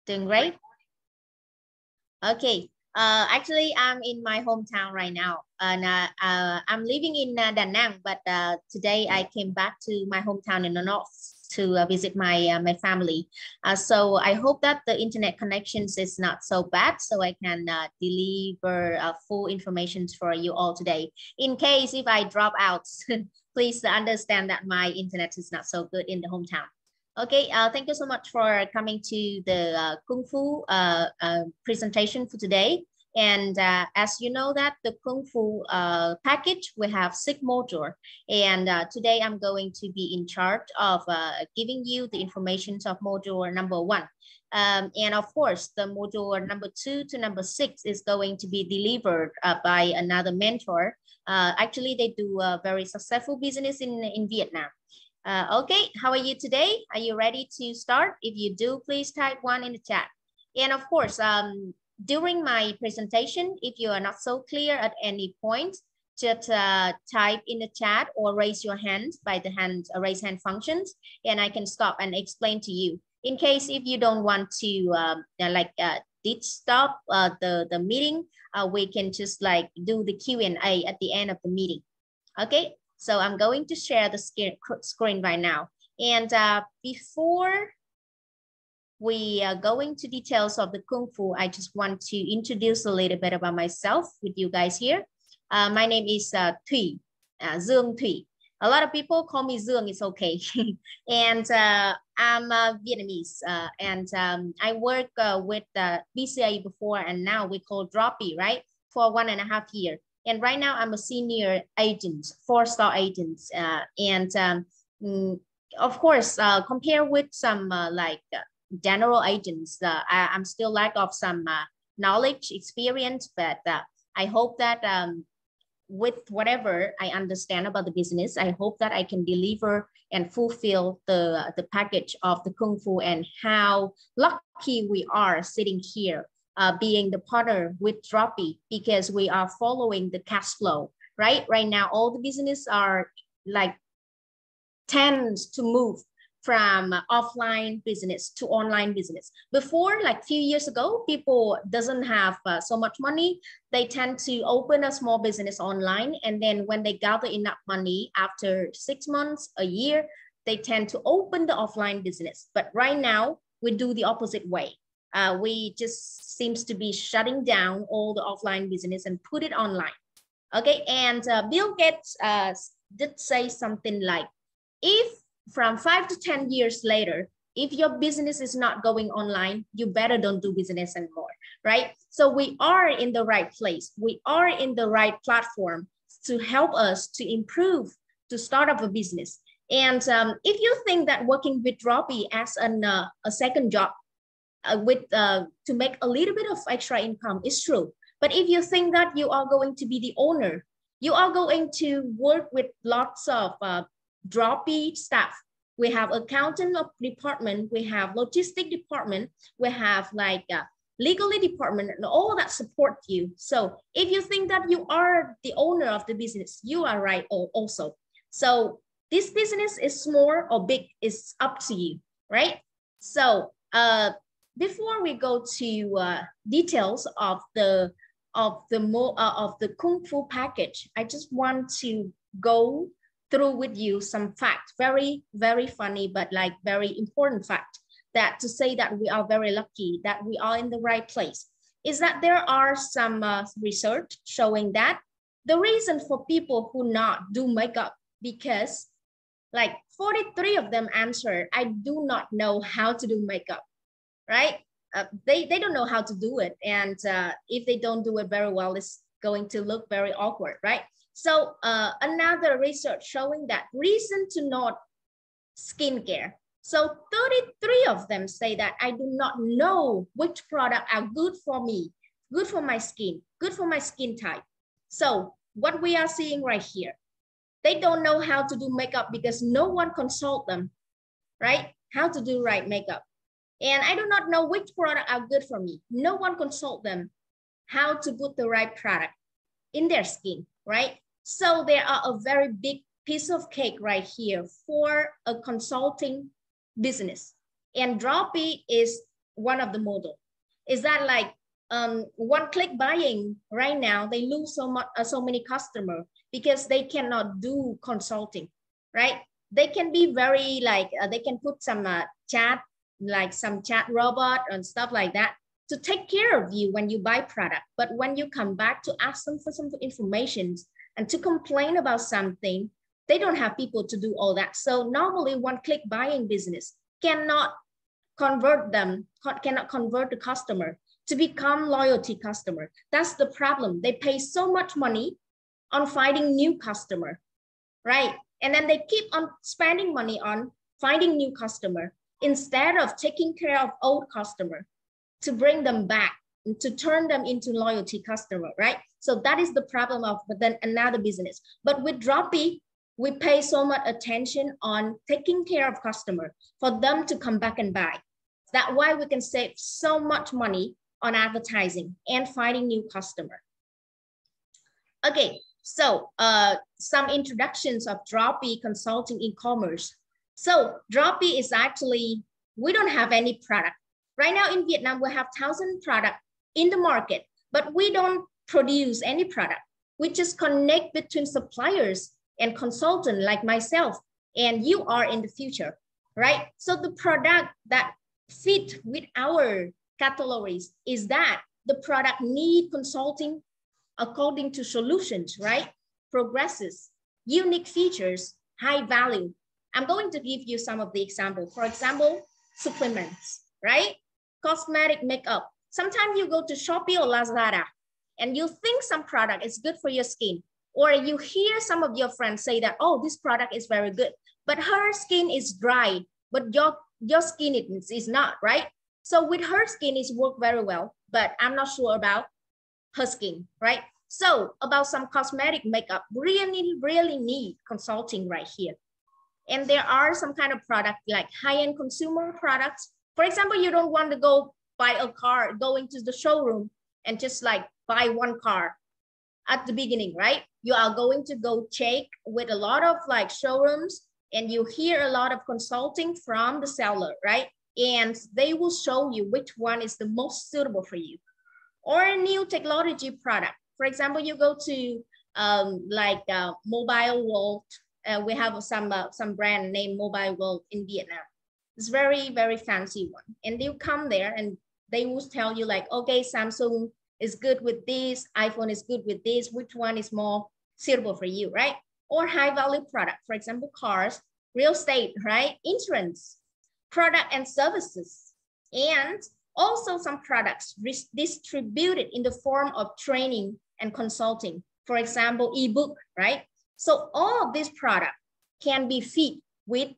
Doing great? Okay. Actually, I'm in my hometown right now, and I'm living in Da Nang, but today I came back to my hometown in the north to visit my family. So I hope that the internet connections is not so bad, so I can deliver full information for you all today. In case if I drop out, please understand that my internet is not so good in the hometown. Okay, thank you so much for coming to the Kung Fu presentation for today. And as you know that the Kung Fu package, we have 6 modules. And today I'm going to be in charge of giving you the information of module number 1. And of course, the module number 2 to number 6 is going to be delivered by another mentor. Actually, they do a very successful business in Vietnam. Okay, how are you today? Are you ready to start? If you do, please type 1 in the chat. And of course, during my presentation, if you are not so clear at any point, just type in the chat or raise your hand by the raise hand functions, and I can stop and explain to you. In case if you don't want to did stop the meeting, we can just like do the Q&A at the end of the meeting. Okay. So I'm going to share the screen right now. And before we go into details of the Kung Fu, I just want to introduce a little bit about myself with you guys here. My name is Thuy, Dương Thuy. A lot of people call me Dương, it's okay. And I'm Vietnamese. And I work with BCA before, and now we call Droppii, right? For 1.5 years. And right now I'm a senior agent, 4-star agent. Of course, compared with some general agents, I'm still lack of some knowledge, experience, but I hope that with whatever I understand about the business, I hope that I can deliver and fulfill the package of the Kung Fu, and how lucky we are sitting here. Being the partner with Droppii, because we are following the cash flow, right? Right now, all the business are like tends to move from offline business to online business. Before, like few years ago, people doesn't have so much money. They tend to open a small business online. And then when they gather enough money after 6 months, a year, they tend to open the offline business. But right now, we do the opposite way. We just seems to be shutting down all the offline business and put it online. Okay, and Bill Gates did say something like, if from 5 to 10 years later, if your business is not going online, you better don't do business anymore, right? So we are in the right place. We are in the right platform to help us to improve, to start up a business. And if you think that working with Droppii as a second job, to make a little bit of extra income is true. But if you think that you are going to be the owner, you are going to work with lots of Droppii staff. We have accountant department, we have logistic department, we have like legally department, and all that support you. So if you think that you are the owner of the business, you are right also. So this business is small or big is up to you, right? So before we go to details of the Kung Fu package, I just want to go through with you some facts, very, very funny, but like very important fact, that to say that we are very lucky that we are in the right place is that there are some research showing that the reason for people who not do makeup, because like 43 of them answer, I do not know how to do makeup. Right? They don't know how to do it. And if they don't do it very well, it's going to look very awkward, right? So another research showing that reason to not skincare. So 33 of them say that I do not know which product are good for me, good for my skin, good for my skin type. So what we are seeing right here, they don't know how to do makeup because no one consult them, right? How to do right makeup. And I do not know which product are good for me. No one consult them how to put the right product in their skin, right? So there are a very big piece of cake right here for a consulting business. And Droppii is one of the model. Is that like one-click buying right now, they lose so many customers because they cannot do consulting, right? They can be very like, they can put some chat, like some chat robot and stuff like that to take care of you when you buy product. But when you come back to ask them for some information and to complain about something, they don't have people to do all that. So normally one-click buying business cannot convert the customer to become loyalty customer. That's the problem. They pay so much money on finding new customer, right? And then they keep on spending money on finding new customer instead of taking care of old customer to bring them back and to turn them into loyalty customer, right? So that is the problem of then another business. But with Droppii, we pay so much attention on taking care of customer for them to come back and buy. That's why we can save so much money on advertising and finding new customer. Okay, so some introductions of Droppii consulting e-commerce. So Droppii is actually, we don't have any product. Right now in Vietnam, we have 1,000 products in the market, but we don't produce any product. We just connect between suppliers and consultant like myself and you are in the future, right? So the product that fit with our categories is that the product need consulting according to solutions, right? Progresses, unique features, high value. I'm going to give you some of the examples. For example, supplements, right? Cosmetic makeup. Sometimes you go to Shopee or Lazada and you think some product is good for your skin, or you hear some of your friends say that, oh, this product is very good, but her skin is dry, but your skin is not, right? So with her skin, it's worked very well, but I'm not sure about her skin, right? So about some cosmetic makeup, really need consulting right here. And there are some kind of product like high-end consumer products. For example, you don't want to go buy a car, going to the showroom and just like buy one car at the beginning, right? You are going to go check with a lot of like showrooms and you hear a lot of consulting from the seller, right? And they will show you which one is the most suitable for you. Or a new technology product. For example, you go to Mobile World. We have some brand named Mobile World in Vietnam. It's very, very fancy one. And they'll come there and they will tell you like, okay, Samsung is good with this, iPhone is good with this, which one is more suitable for you, right? Or high value product, for example, cars, real estate, right? Insurance, product and services, and also some products distributed in the form of training and consulting. For example, ebook, right? So all of these products can be fit with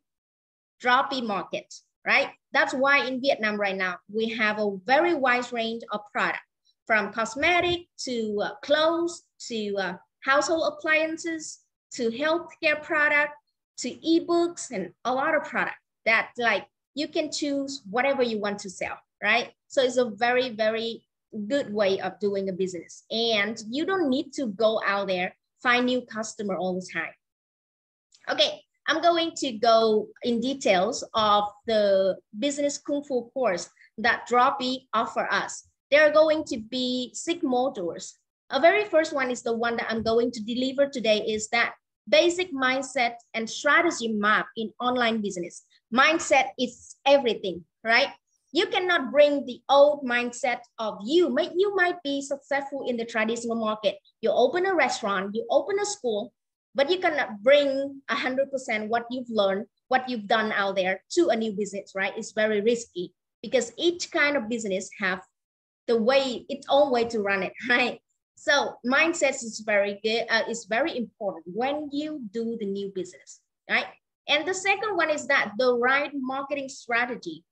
Droppii market, right? That's why in Vietnam right now, we have a very wide range of products, from cosmetic to clothes, to household appliances, to healthcare product, to ebooks, and a lot of products that like you can choose whatever you want to sell, right? So it's a very, very good way of doing a business. And you don't need to go out there, find new customer all the time. Okay, I'm going to go in details of the business Kung Fu course that Droppii offer us. There are going to be 6 modules. A very first one is the one that I'm going to deliver today, is that basic mindset and strategy map in online business. Mindset is everything, right? You cannot bring the old mindset of you. You might be successful in the traditional market. You open a restaurant, you open a school, but you cannot bring 100% what you've learned, what you've done out there to a new business, right? It's very risky because each kind of business have its own way to run it, right? So mindset is very good. It's very important when you do the new business, right? And the second one is that the right marketing strategy,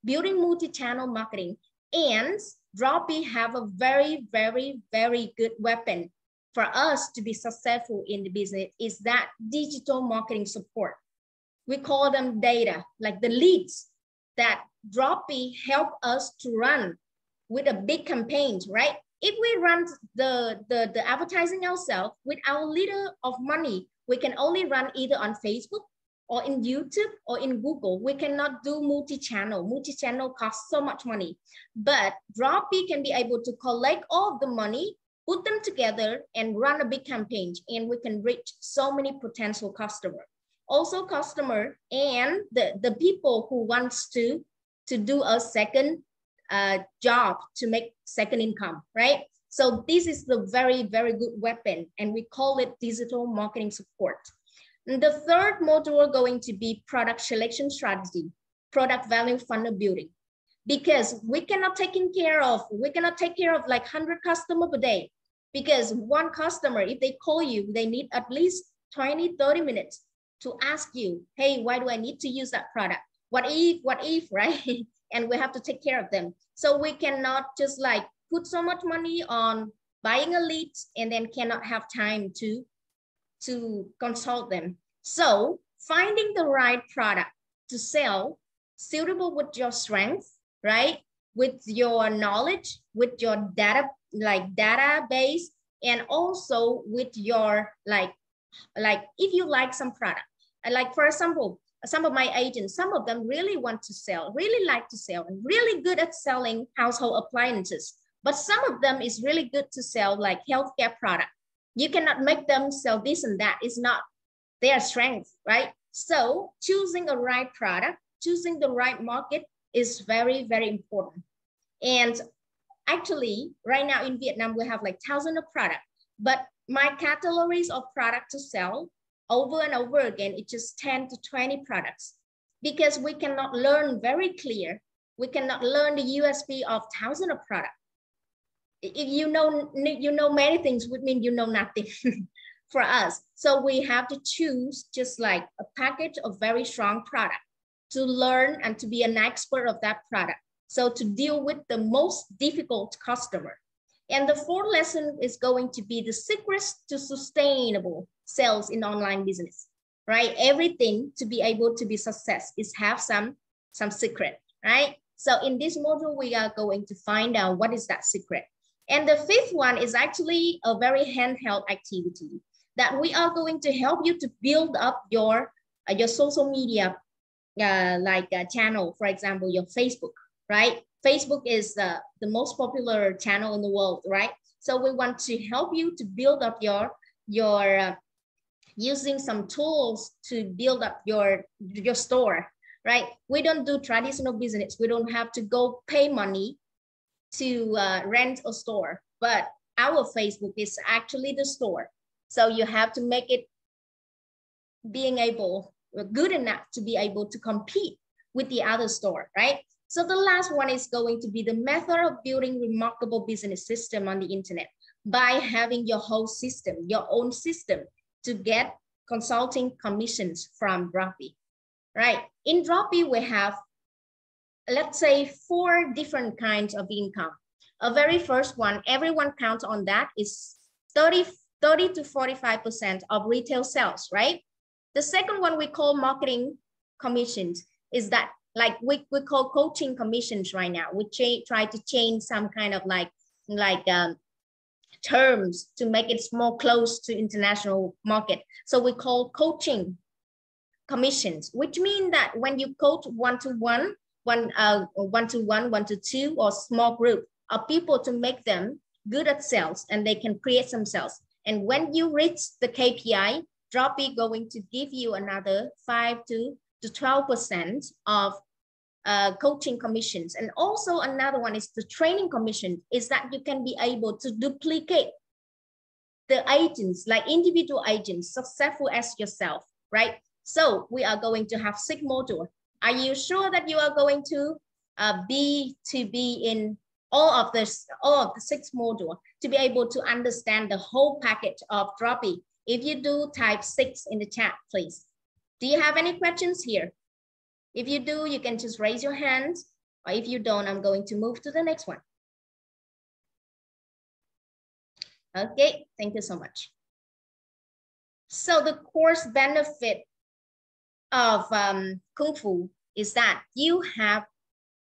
building multi-channel marketing, and Droppii have a very, very, very good weapon for us to be successful in the business, is that digital marketing support. We call them data, like the leads that Droppii help us to run with a big campaigns, right? If we run the advertising ourselves with our little of money, we can only run either on Facebook or in YouTube or in Google, we cannot do multi-channel. Multi-channel costs so much money, but Droppii can be able to collect all of the money, put them together and run a big campaign, and we can reach so many potential customers. Also customer and the people who wants to do a second job to make second income, right? So this is the very, very good weapon, and we call it digital marketing support. And the third module going to be product selection strategy, product value funnel building, because we cannot take care of like 100 customers per day, because one customer, if they call you, they need at least 20-30 minutes to ask you, hey, why do I need to use that product? What if, right? And we have to take care of them. So we cannot just like put so much money on buying a lead and then cannot have time to consult them. So finding the right product to sell suitable with your strength, right? With your knowledge, with your data, like database, and also with your like if you like some product, like for example, some of my agents, some of them really want to sell, really like to sell, and really good at selling household appliances. But some of them is really good to sell like healthcare product. You cannot make them sell this and that. It's not their strength, right? So choosing a right product, choosing the right market is very, very important. And actually, right now in Vietnam, we have like thousands of products, but my categories of product to sell over and over again, it's just 10 to 20 products, because we cannot learn very clear. We cannot learn the USP of thousands of products. If you know many things would mean you know nothing for us. So we have to choose just like a package of very strong product to learn and to be an expert of that product. So to deal with the most difficult customer. And the fourth lesson is going to be the secrets to sustainable sales in online business, right? Everything to be able to be success is have some secret, right? So in this module, we are going to find out what is that secret. And the fifth one is actually a very handheld activity that we are going to help you to build up your social media channel, for example, your Facebook, right? Facebook is the most popular channel in the world, right? So we want to help you to build up your using some tools to build up your store, right? We don't do traditional business. We don't have to go pay money to rent a store, but our Facebook is actually the store. So you have to make it being able, good enough to be able to compete with the other store, right? So the last one is going to be the method of building remarkable business system on the internet by having your whole system, your own system to get consulting commissions from Droppii, right? In Droppii, we have, let's say, 4 different kinds of income. A very first one, everyone counts on that, is 30 to 45% of retail sales, right? The second one we call marketing commissions is that like we call coaching commissions right now. We try to change some kind of terms to make it more close to international market. So we call coaching commissions, which mean that when you coach one-to-one, one-to-two, or small group of people to make them good at sales, and they can create some sales. And when you reach the KPI, Droppii going to give you another 5 to 12% of coaching commissions. And also another one is the training commission, is that you can be able to duplicate the agents, like individual agents, successful as yourself, right? So we are going to have 6 modules. Are you sure that you are going to be in all of the 6 modules to be able to understand the whole package of Droppii? If you do, type 6 in the chat, please. Do you have any questions here? If you do, you can just raise your hand, or if you don't, I'm going to move to the next one. Okay, thank you so much. So the course benefit of Kung Fu is that you have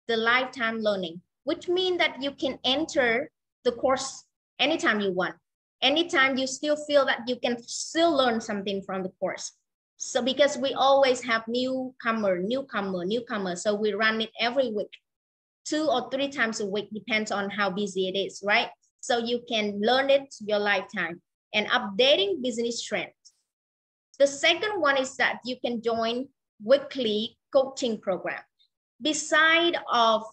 the lifetime learning, which means that you can enter the course anytime you want. Anytime you still feel that you can still learn something from the course. So because we always have newcomer, so we run it every week, 2 or 3 times a week, depends on how busy it is, right? So you can learn it your lifetime. And updating business trends. The second one is that you can join weekly coaching program. Beside of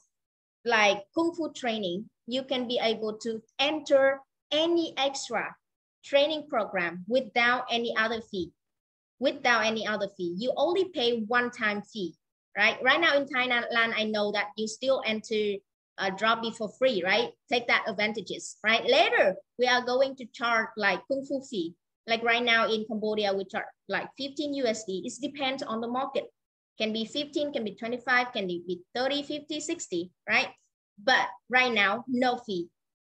like Kung Fu training, you can be able to enter any extra training program without any other fee. You only pay one-time fee, right? Right now in Thailand, I know that you still enter Droppii for free, right? Take that advantages, right? Later, we are going to charge like Kung Fu fee. Like right now in Cambodia, we charge like 15 USD. It depends on the market. Can be 15, can be 25, can be 30, 50, 60, right? But right now, no fee,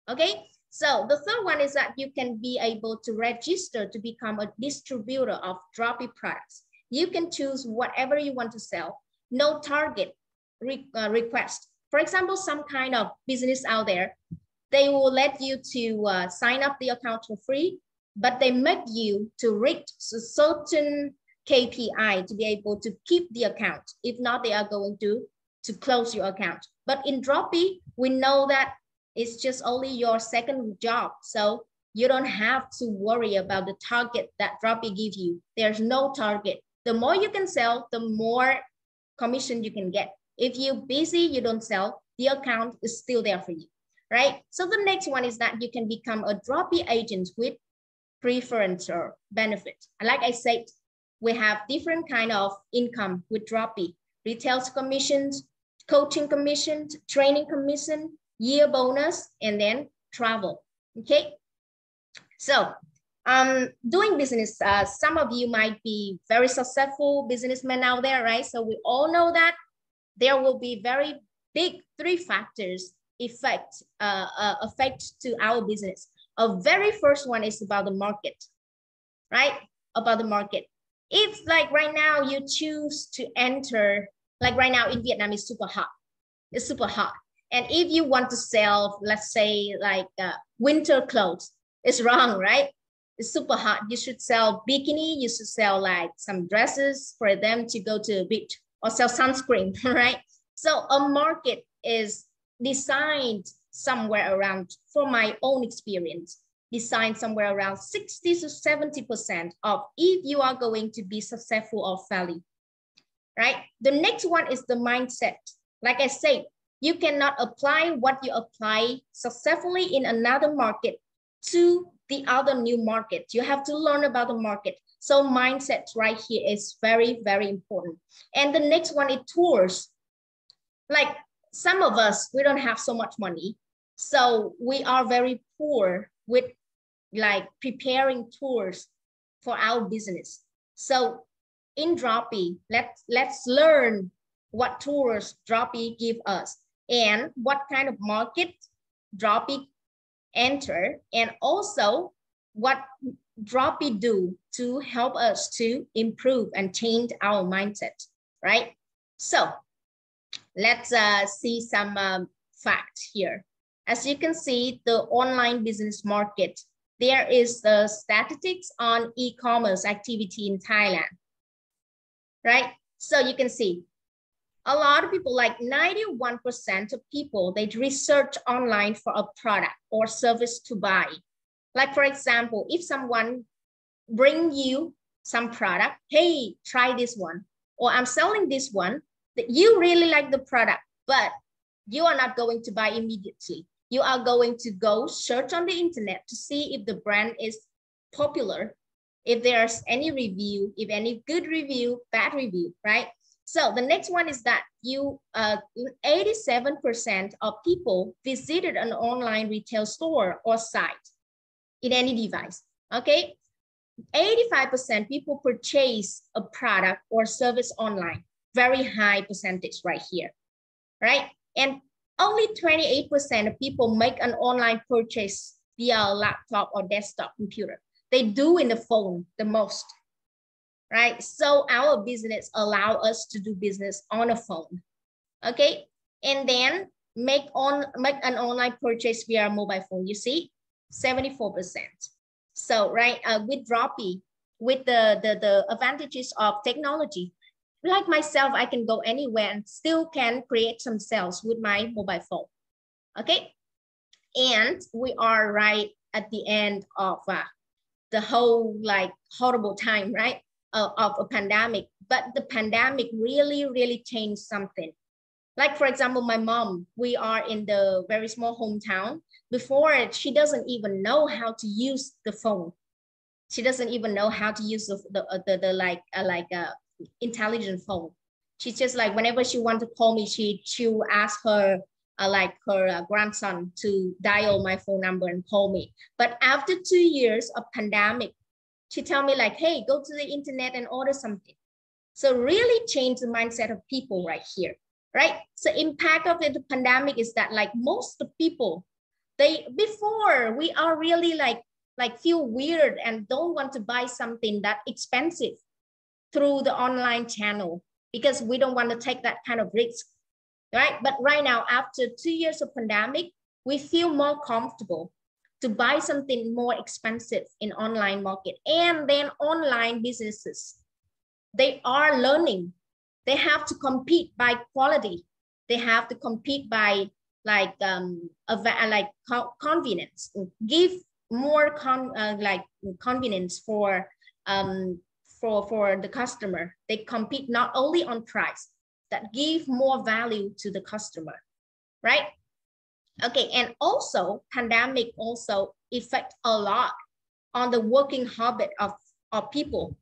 okay? So the third one is that you can be able to register to become a distributor of Droppii products. You can choose whatever you want to sell, no target request. For example, some kind of business out there, they will let you to sign up the account for free, but they make you to reach a certain KPI to be able to keep the account. If not, they are going to close your account. But in Droppii, we know that it's just only your second job. So you don't have to worry about the target that Droppii gives you. There's no target. The more you can sell, the more commission you can get. If you're busy, you don't sell, the account is still there for you, right? So the next one is that you can become a Droppii agent with preferential benefit. Like I said, we have different kind of income with Droppii: retail commissions, coaching commissions, training commission, year bonus, and then travel. Okay. So doing business, some of you might be very successful businessmen out there, right? So we all know that there will be very big 3 factors affect to our business. A very first one is about the market, right? About the market. If like right now you choose to enter, like right now in Vietnam, it's super hot. It's super hot. And if you want to sell, let's say like winter clothes, it's wrong, right? It's super hot. You should sell bikini. You should sell like some dresses for them to go to the beach, or sell sunscreen, right? So a market is designed somewhere around, for my own experience, designed somewhere around 60 to 70% of if you are going to be successful or failing, right? The next one is the mindset. Like I said, you cannot apply what you apply successfully in another market to the other new market. You have to learn about the market. So mindset right here is very, very important. And the next one is tours. Like some of us, we don't have so much money. So we are very poor with like preparing tours for our business. So in Droppii, let's learn what tours Droppii give us and what kind of market Droppii enter, and also what Droppii do to help us to improve and change our mindset, right? So let's see some facts here. As you can see, the online business market, there is the statistics on e-commerce activity in Thailand, right? So you can see a lot of people, like 91% of people, they research online for a product or service to buy. Like for example, if someone bring you some product, hey, try this one, or I'm selling this one, that you really like the product, but you are not going to buy immediately. You are going to go search on the internet to see if the brand is popular, if there's any review, if any good review, bad review, right? So the next one is that 87% of people visited an online retail store or site in any device, okay? 85% people purchase a product or service online, very high percentage right here, right? And only 28% of people make an online purchase via a laptop or desktop computer. They do in the phone the most, right? So our business allow us to do business on a phone, okay? And then make an online purchase via mobile phone, you see, 74%. So, right, with Droppii, with the advantages of technology. Like myself, I can go anywhere and still can create some sales with my mobile phone. Okay. And we are right at the end of the whole like horrible time, right? Of a pandemic. But the pandemic really changed something. Like, for example, my mom, we are in the very small hometown. Before, she doesn't even know how to use the phone. She doesn't even know how to use the intelligent phone. She's just like, whenever she wants to call me, she'll ask her grandson to dial my phone number and call me. But after 2 years of pandemic, she tell me like, hey, go to the internet and order something. So really change the mindset of people right here, right? So impact of the pandemic is that like most of the people, before we are really like feel weird and don't want to buy something that expensive through the online channel because we don't want to take that kind of risk, right? But right now, after 2 years of pandemic, we feel more comfortable to buy something more expensive in online market. And then online businesses, they are learning. They have to compete by quality. They have to compete by convenience. Give more convenience for the customer. They compete not only on price, that give more value to the customer, right? Okay, and also pandemic also affect a lot on the working habit of people.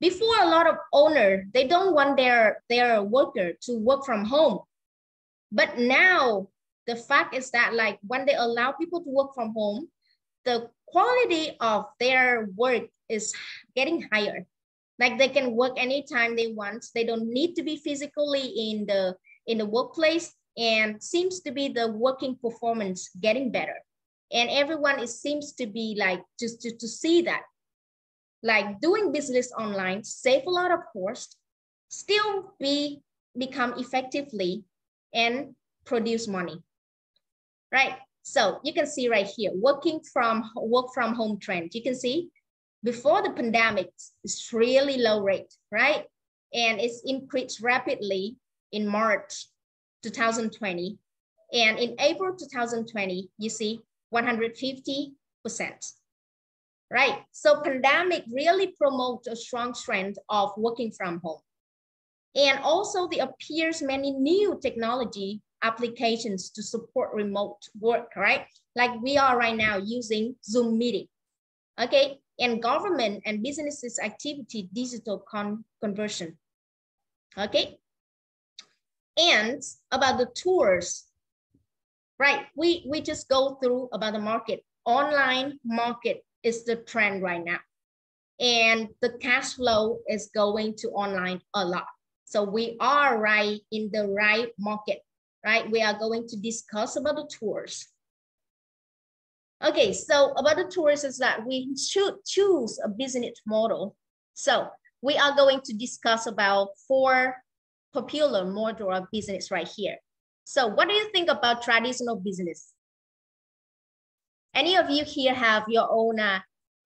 Before, a lot of owners, they don't want their worker to work from home. But now the fact is that like when they allow people to work from home, the quality of their work is getting higher. Like they can work anytime they want. They don't need to be physically in the workplace, and seems to be the working performance getting better. And everyone seems to be like just to see that like doing business online save a lot of cost, still become effectively and produce money, right? So you can see right here, work from home trend. You can see before the pandemic, it's really low rate, right? And it's increased rapidly in March 2020. And in April 2020, you see 150%, right? So pandemic really promotes a strong trend of working from home. And also there appears many new technology applications to support remote work, right? Like we are right now using Zoom meeting, okay? And government and businesses activity digital conversion, okay? And about the tours, right? We just go through about the market. Online market is the trend right now. And the cash flow is going to online a lot. So we are right in the right market, right? We are going to discuss about the tours. Okay, so about the tours is that we should choose a business model. So we are going to discuss about 4 popular model of business right here. So what do you think about traditional business? Any of you here have your own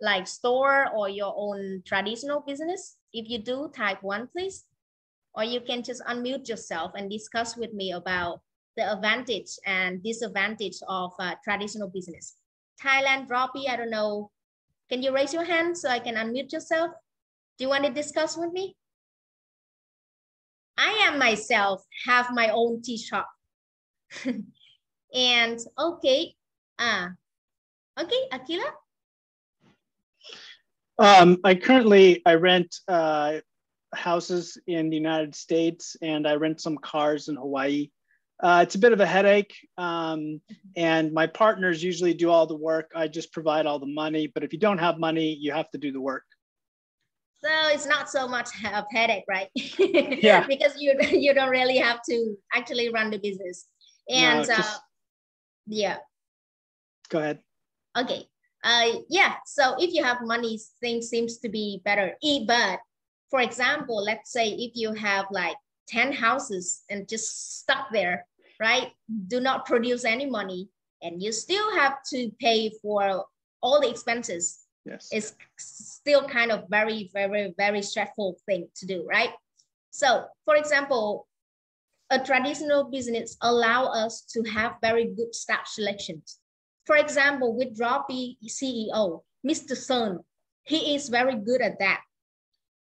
like store or your own traditional business? If you do, type 1, please. Or you can just unmute yourself and discuss with me about the advantage and disadvantage of traditional business. Thailand, Droppii, I don't know. Can you raise your hand so I can unmute yourself? Do you want to discuss with me? I am myself have my own tea shop. And okay, okay, Akila? I rent houses in the United States, and I rent some cars in Hawaii. It's a bit of a headache, and my partners usually do all the work. I just provide all the money, but if you don't have money, you have to do the work. So it's not so much of headache, right? Yeah. Because you don't really have to actually run the business. And no, yeah. Go ahead. Okay. Yeah. So if you have money, things seems to be better. But for example, let's say if you have like 10 houses and just stuck there, right? Do not produce any money, and you still have to pay for all the expenses. Yes. It's still kind of very, very, very stressful thing to do, right? So for example, a traditional business allow us to have very good staff selections. For example, with Droppii CEO, Mr. Sun, he is very good at that.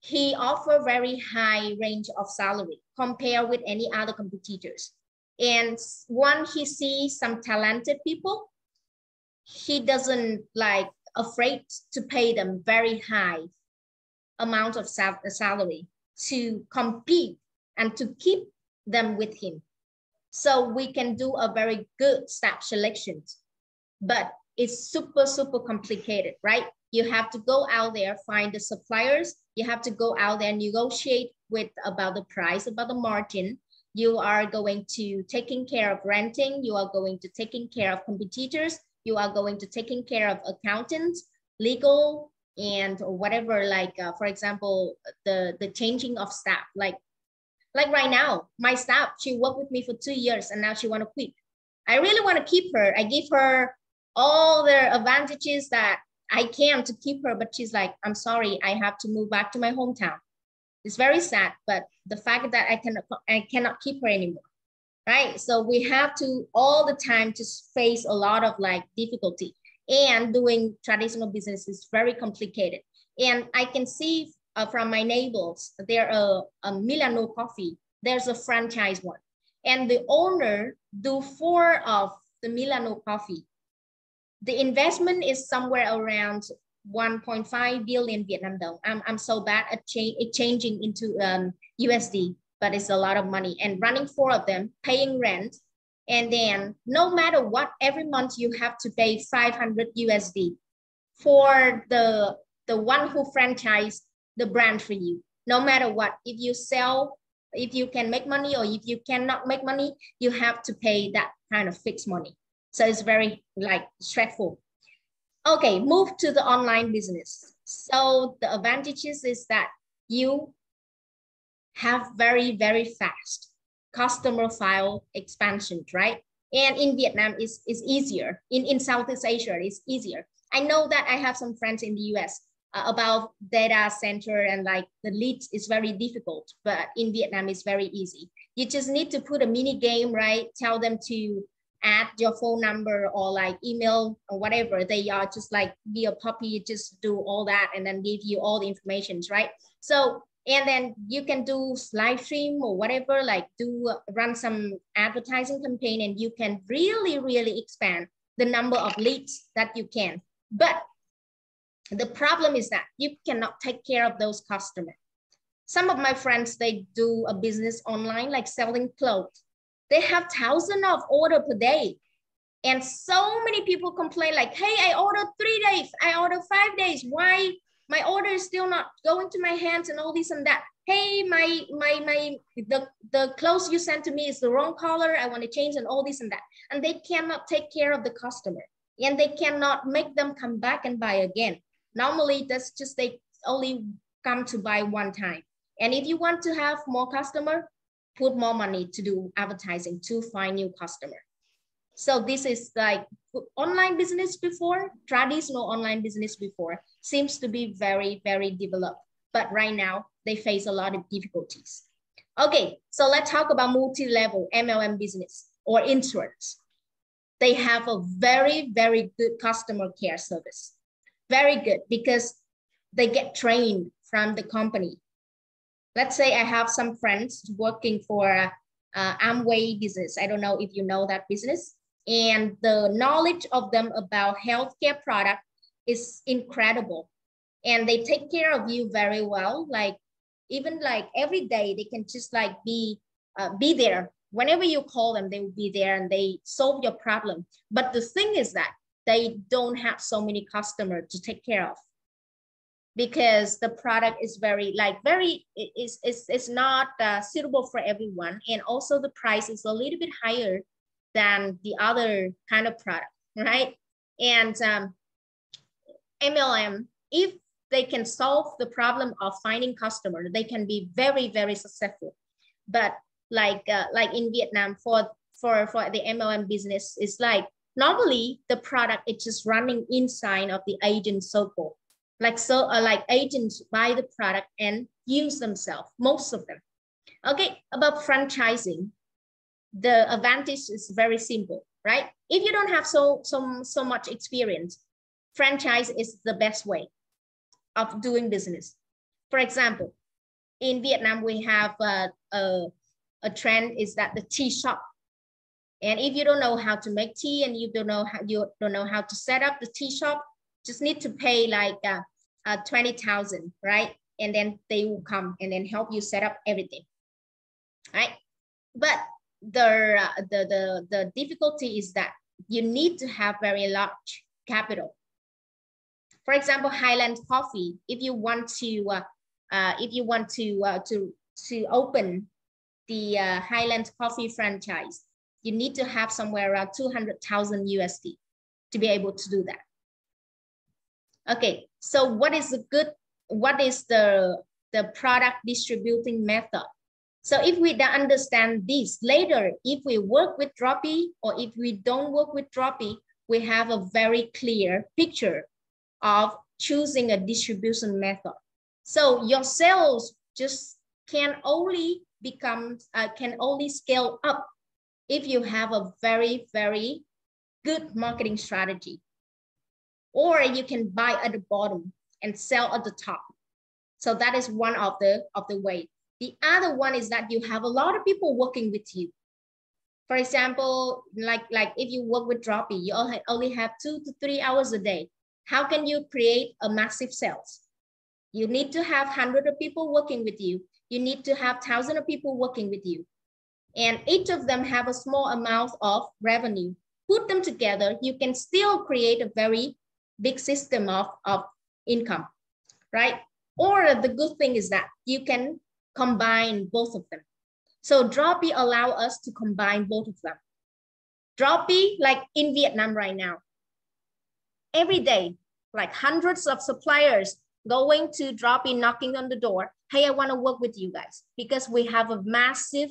He offers very high range of salary compared with any other competitors. And once he sees some talented people, he doesn't like afraid to pay them very high amount of salary to compete and to keep them with him. So we can do a very good staff selection, but it's super, super complicated, right? You have to go out there, find the suppliers. You have to go out there, negotiate with about the price, about the margin. You are going to taking care of renting. You are going to taking care of competitors. You are going to taking care of accountants, legal, and whatever, like, for example, the changing of staff. Like right now, my staff, she worked with me for 2 years and now she want to quit. I really want to keep her. I give her all the advantages that I can to keep her, but she's like, I'm sorry, I have to move back to my hometown. It's very sad, but the fact that I cannot keep her anymore, right? So we have to all the time just face a lot of like difficulty, and doing traditional business is very complicated. And I can see from my neighbors, there are a Milano coffee, there's a franchise one, and the owner do 4 of the Milano coffee. The investment is somewhere around 1.5 billion Vietnam dong. I'm so bad at changing into USD, but it's a lot of money. And running 4 of them, paying rent, and then no matter what, every month you have to pay 500 USD for the one who franchised the brand for you. No matter what, if you sell, if you can make money or if you cannot make money, you have to pay that kind of fixed money. So it's very like stressful. Okay, move to the online business. So the advantages is that you have very, very fast customer file expansion, right? And in Vietnam, it's easier. In Southeast Asia, it's easier. I know that I have some friends in the US about data center, and like the leads is very difficult, but in Vietnam, it's very easy. You just need to put a mini game, right? Tell them to add your phone number or like email or whatever. They are just like be a puppy, just do all that and then give you all the information, right? So, and then you can do live stream or whatever, like run some advertising campaign, and you can really, really expand the number of leads that you can. But the problem is that you cannot take care of those customers. Some of my friends, they do a business online, like selling clothes. They have thousands of orders per day. And so many people complain like, hey, I ordered 3 days, I ordered 5 days. Why my order is still not going to my hands and all this and that? Hey, the clothes you sent to me is the wrong color. I want to change and all this and that. And they cannot take care of the customer, and they cannot make them come back and buy again. Normally, that's just they only come to buy one time. And if you want to have more customer, put more money to do advertising to find new customer. So this is like online business before, traditional online business before seems to be very, very developed. But right now they face a lot of difficulties. Okay, so let's talk about multi-level MLM business or insurance. They have a very, very good customer care service. Very good, because they get trained from the company. Let's say I have some friends working for Amway business. I don't know if you know that business. And the knowledge of them about healthcare product is incredible. And they take care of you very well. Like even like every day, they can just like be there. Whenever you call them, they will be there and they solve your problem. But the thing is that they don't have so many customers to take care of, because the product is very it's not suitable for everyone. And also the price is a little bit higher than the other kind of product, right? And MLM, if they can solve the problem of finding customer, they can be very, very successful. But like in Vietnam, for the MLM business, it's like Normally, the product is just running inside of the agent circle. Like agents buy the product and use themselves, most of them. Okay, about franchising, the advantage is very simple, right? If you don't have so much experience, franchise is the best way of doing business. For example, in Vietnam, we have a trend is that the tea shop. And if you don't know how to make tea and you don't know how to set up the tea shop, just need to pay like 20,000, right? And then they will come and then help you set up everything, right? But the difficulty is that you need to have very large capital. For example, Highland Coffee, if you want to open the Highland Coffee franchise, you need to have somewhere around 200,000 USD to be able to do that. Okay, so what is the product distributing method? So if we don't understand this later, if we work with Droppii or if we don't work with Droppii, we have a very clear picture of choosing a distribution method. So your sales just can only scale up if you have a very, very good marketing strategy. Or you can buy at the bottom and sell at the top. So that is one of the way. The other one is that you have a lot of people working with you. For example, like if you work with Droppii, you only have 2 to 3 hours a day. How can you create a massive sales? You need to have hundreds of people working with you. You need to have thousands of people working with you. And each of them have a small amount of revenue. Put them together, you can still create a very big system of income, right? Or the good thing is that you can combine both of them. So Droppii allow us to combine both of them. Droppii, like in Vietnam right now, every day, like hundreds of suppliers going to Droppii, knocking on the door. Hey, I want to work with you guys because we have a massive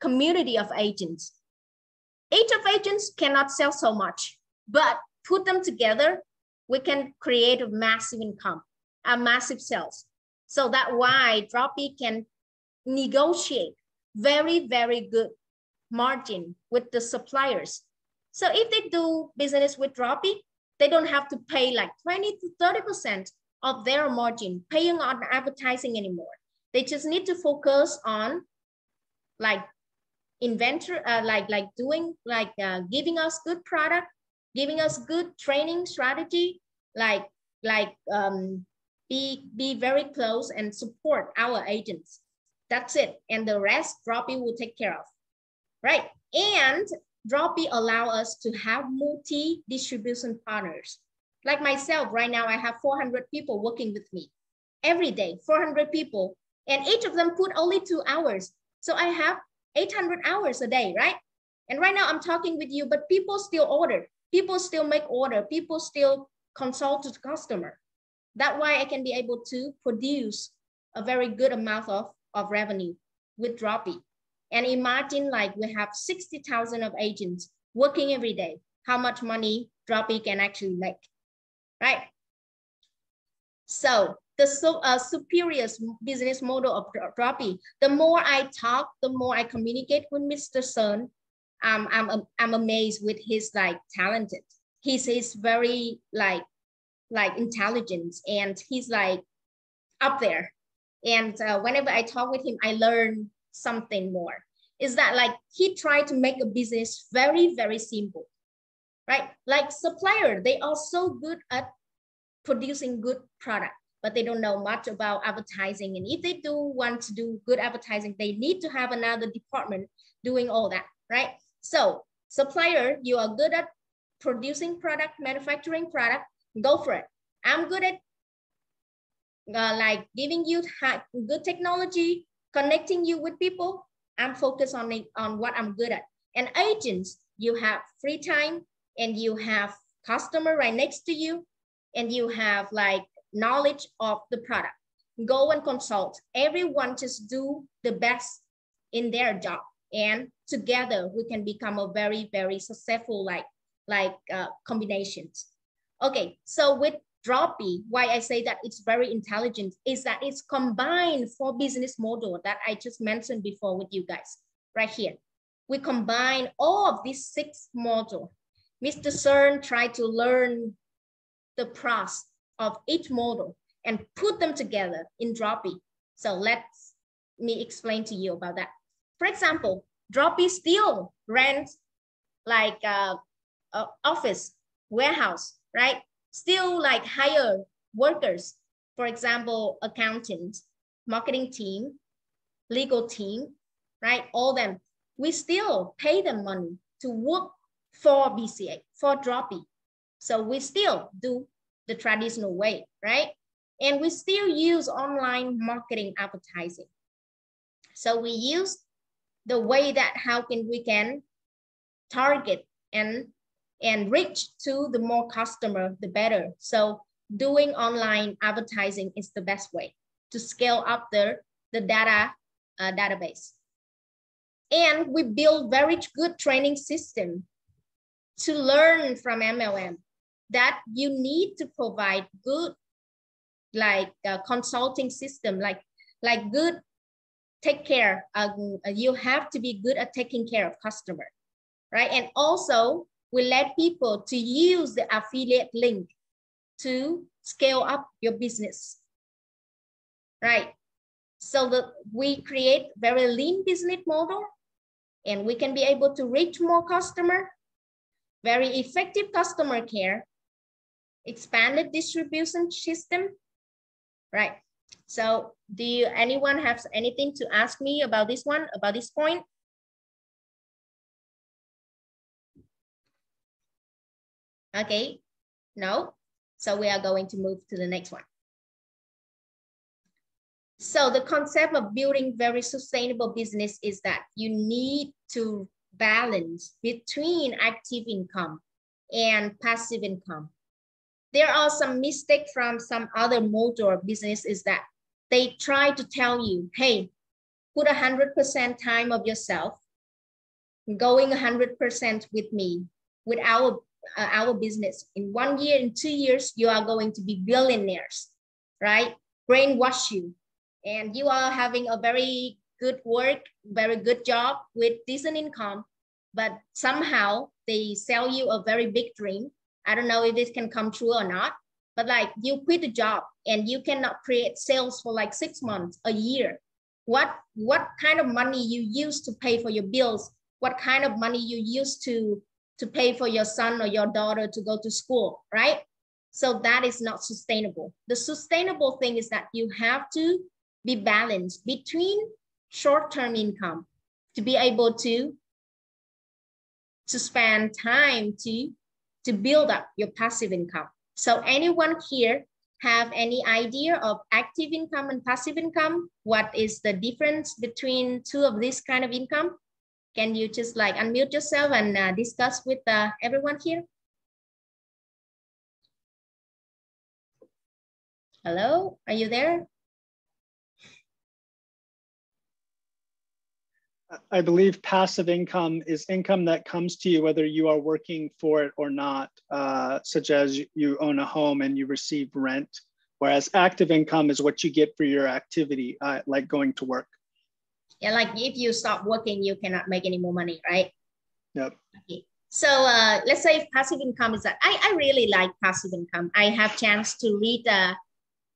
community of agents. Each of agents cannot sell so much, but put them together, we can create a massive income, a massive sales. So that's why Droppii can negotiate very, very good margin with the suppliers. So if they do business with Droppii, they don't have to pay like 20 to 30% of their margin paying on advertising anymore. They just need to focus on like inventor, giving us good product, giving us good training strategy, be very close and support our agents. That's it. And the rest Droppii will take care of, right? And Droppii allow us to have multi-distribution partners. Like myself, right now I have 400 people working with me every day, 400 people, and each of them put only 2 hours. So I have 800 hours a day, right? And right now I'm talking with you, but people still order, people still make order, people still consult to the customer. That's why I can be able to produce a very good amount of revenue with Droppii. And imagine like we have 60,000 of agents working every day, how much money Droppii can actually make, right? So the superior business model of Droppii, the more I talk, the more I communicate with Mr. Sun, I'm amazed with his like talented. He's very like intelligent, and he's like up there. And whenever I talk with him, I learn something more. Is that like he tried to make a business very, very simple, right? Like supplier, they are so good at producing good product, but they don't know much about advertising. And if they do want to do good advertising, they need to have another department doing all that, right? So supplier, you are good at producing product, manufacturing product, go for it. I'm good at like giving you good technology, connecting you with people. I'm focused on what I'm good at. And agents, you have free time and you have customer right next to you, and you have like knowledge of the product. Go and consult. Everyone just do the best in their job, and together we can become a very, very successful like like combinations. Okay, so with Droppii, why I say that it's very intelligent is that it's combined 4 business model that I just mentioned before with you guys right here. We combine all of these 6 models. Mr. CERN tried to learn the pros of each model and put them together in Droppii. So let me explain to you about that. For example, Droppii still rents like office, warehouse, right? Still like hire workers, for example, accountant, marketing team, legal team, right? All them. We still pay them money to work for BCA, for Droppii. So we still do the traditional way, right? And we still use online marketing advertising. So we use the way that how we can target and reach to the more customer, the better. So doing online advertising is the best way to scale up the data database. And we build very good training system to learn from MLM that you need to provide good like consulting system, like good take care. You have to be good at taking care of customer, right? And also we let people to use the affiliate link to scale up your business, right? So that we create very lean business model and we can be able to reach more customer, very effective customer care, expanded distribution system, right? So do anyone have anything to ask me about this one, about this point? Okay, no. So we are going to move to the next one. So the concept of building very sustainable business is that you need to balance between active income and passive income. There are some mistakes from some other model of business is that they try to tell you, hey, put 100% time of yourself, going 100% with me, with our business. In 1 year, in 2 years, you are going to be billionaires, right? Brainwash you. And you are having a very good work, very good job with decent income, but somehow they sell you a very big dream. I don't know if this can come true or not, but like you quit the job and you cannot create sales for like 6 months, a year. What kind of money you use to pay for your bills? What kind of money you use to pay for your son or your daughter to go to school, right? So that is not sustainable. The sustainable thing is that you have to be balanced between short-term income to be able to spend time to build up your passive income. So anyone here have any idea of active income and passive income? What is the difference between two of these kind of income? Can you just like unmute yourself and discuss with everyone here? Hello, are you there? I believe passive income is income that comes to you whether you are working for it or not, such as you own a home and you receive rent, whereas active income is what you get for your activity, like going to work. Yeah, like if you stop working, you cannot make any more money, right? Yep. Okay. So let's say passive income is that I really like passive income. I have chance to read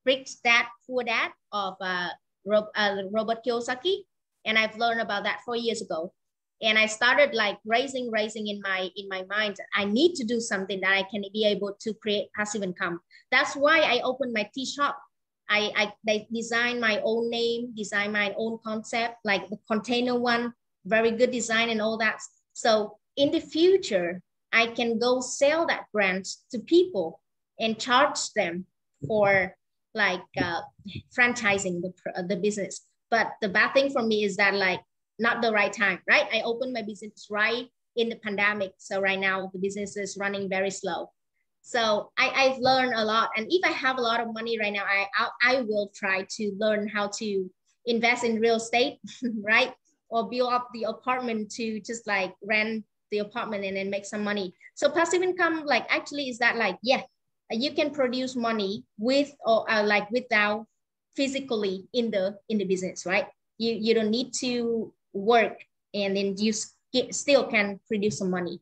Rich Dad Poor Dad of Robert Kiyosaki. And I've learned about that 4 years ago. And I started like raising in my mind. I need to do something that I can be able to create passive income. That's why I opened my tea shop. I design my own name, design my own concept, like the container one, very good design and all that. So in the future, I can go sell that brand to people and charge them for like franchising the business. But the bad thing for me is that like not the right time, right? I opened my business right in the pandemic. So right now the business is running very slow. So I've learned a lot. And if I have a lot of money right now, I will try to learn how to invest in real estate, right? Or build up the apartment to just like rent the apartment and then make some money. So passive income, like actually is that like, yeah, you can produce money with or like without physically in the business, right? You don't need to work and then you still can produce some money.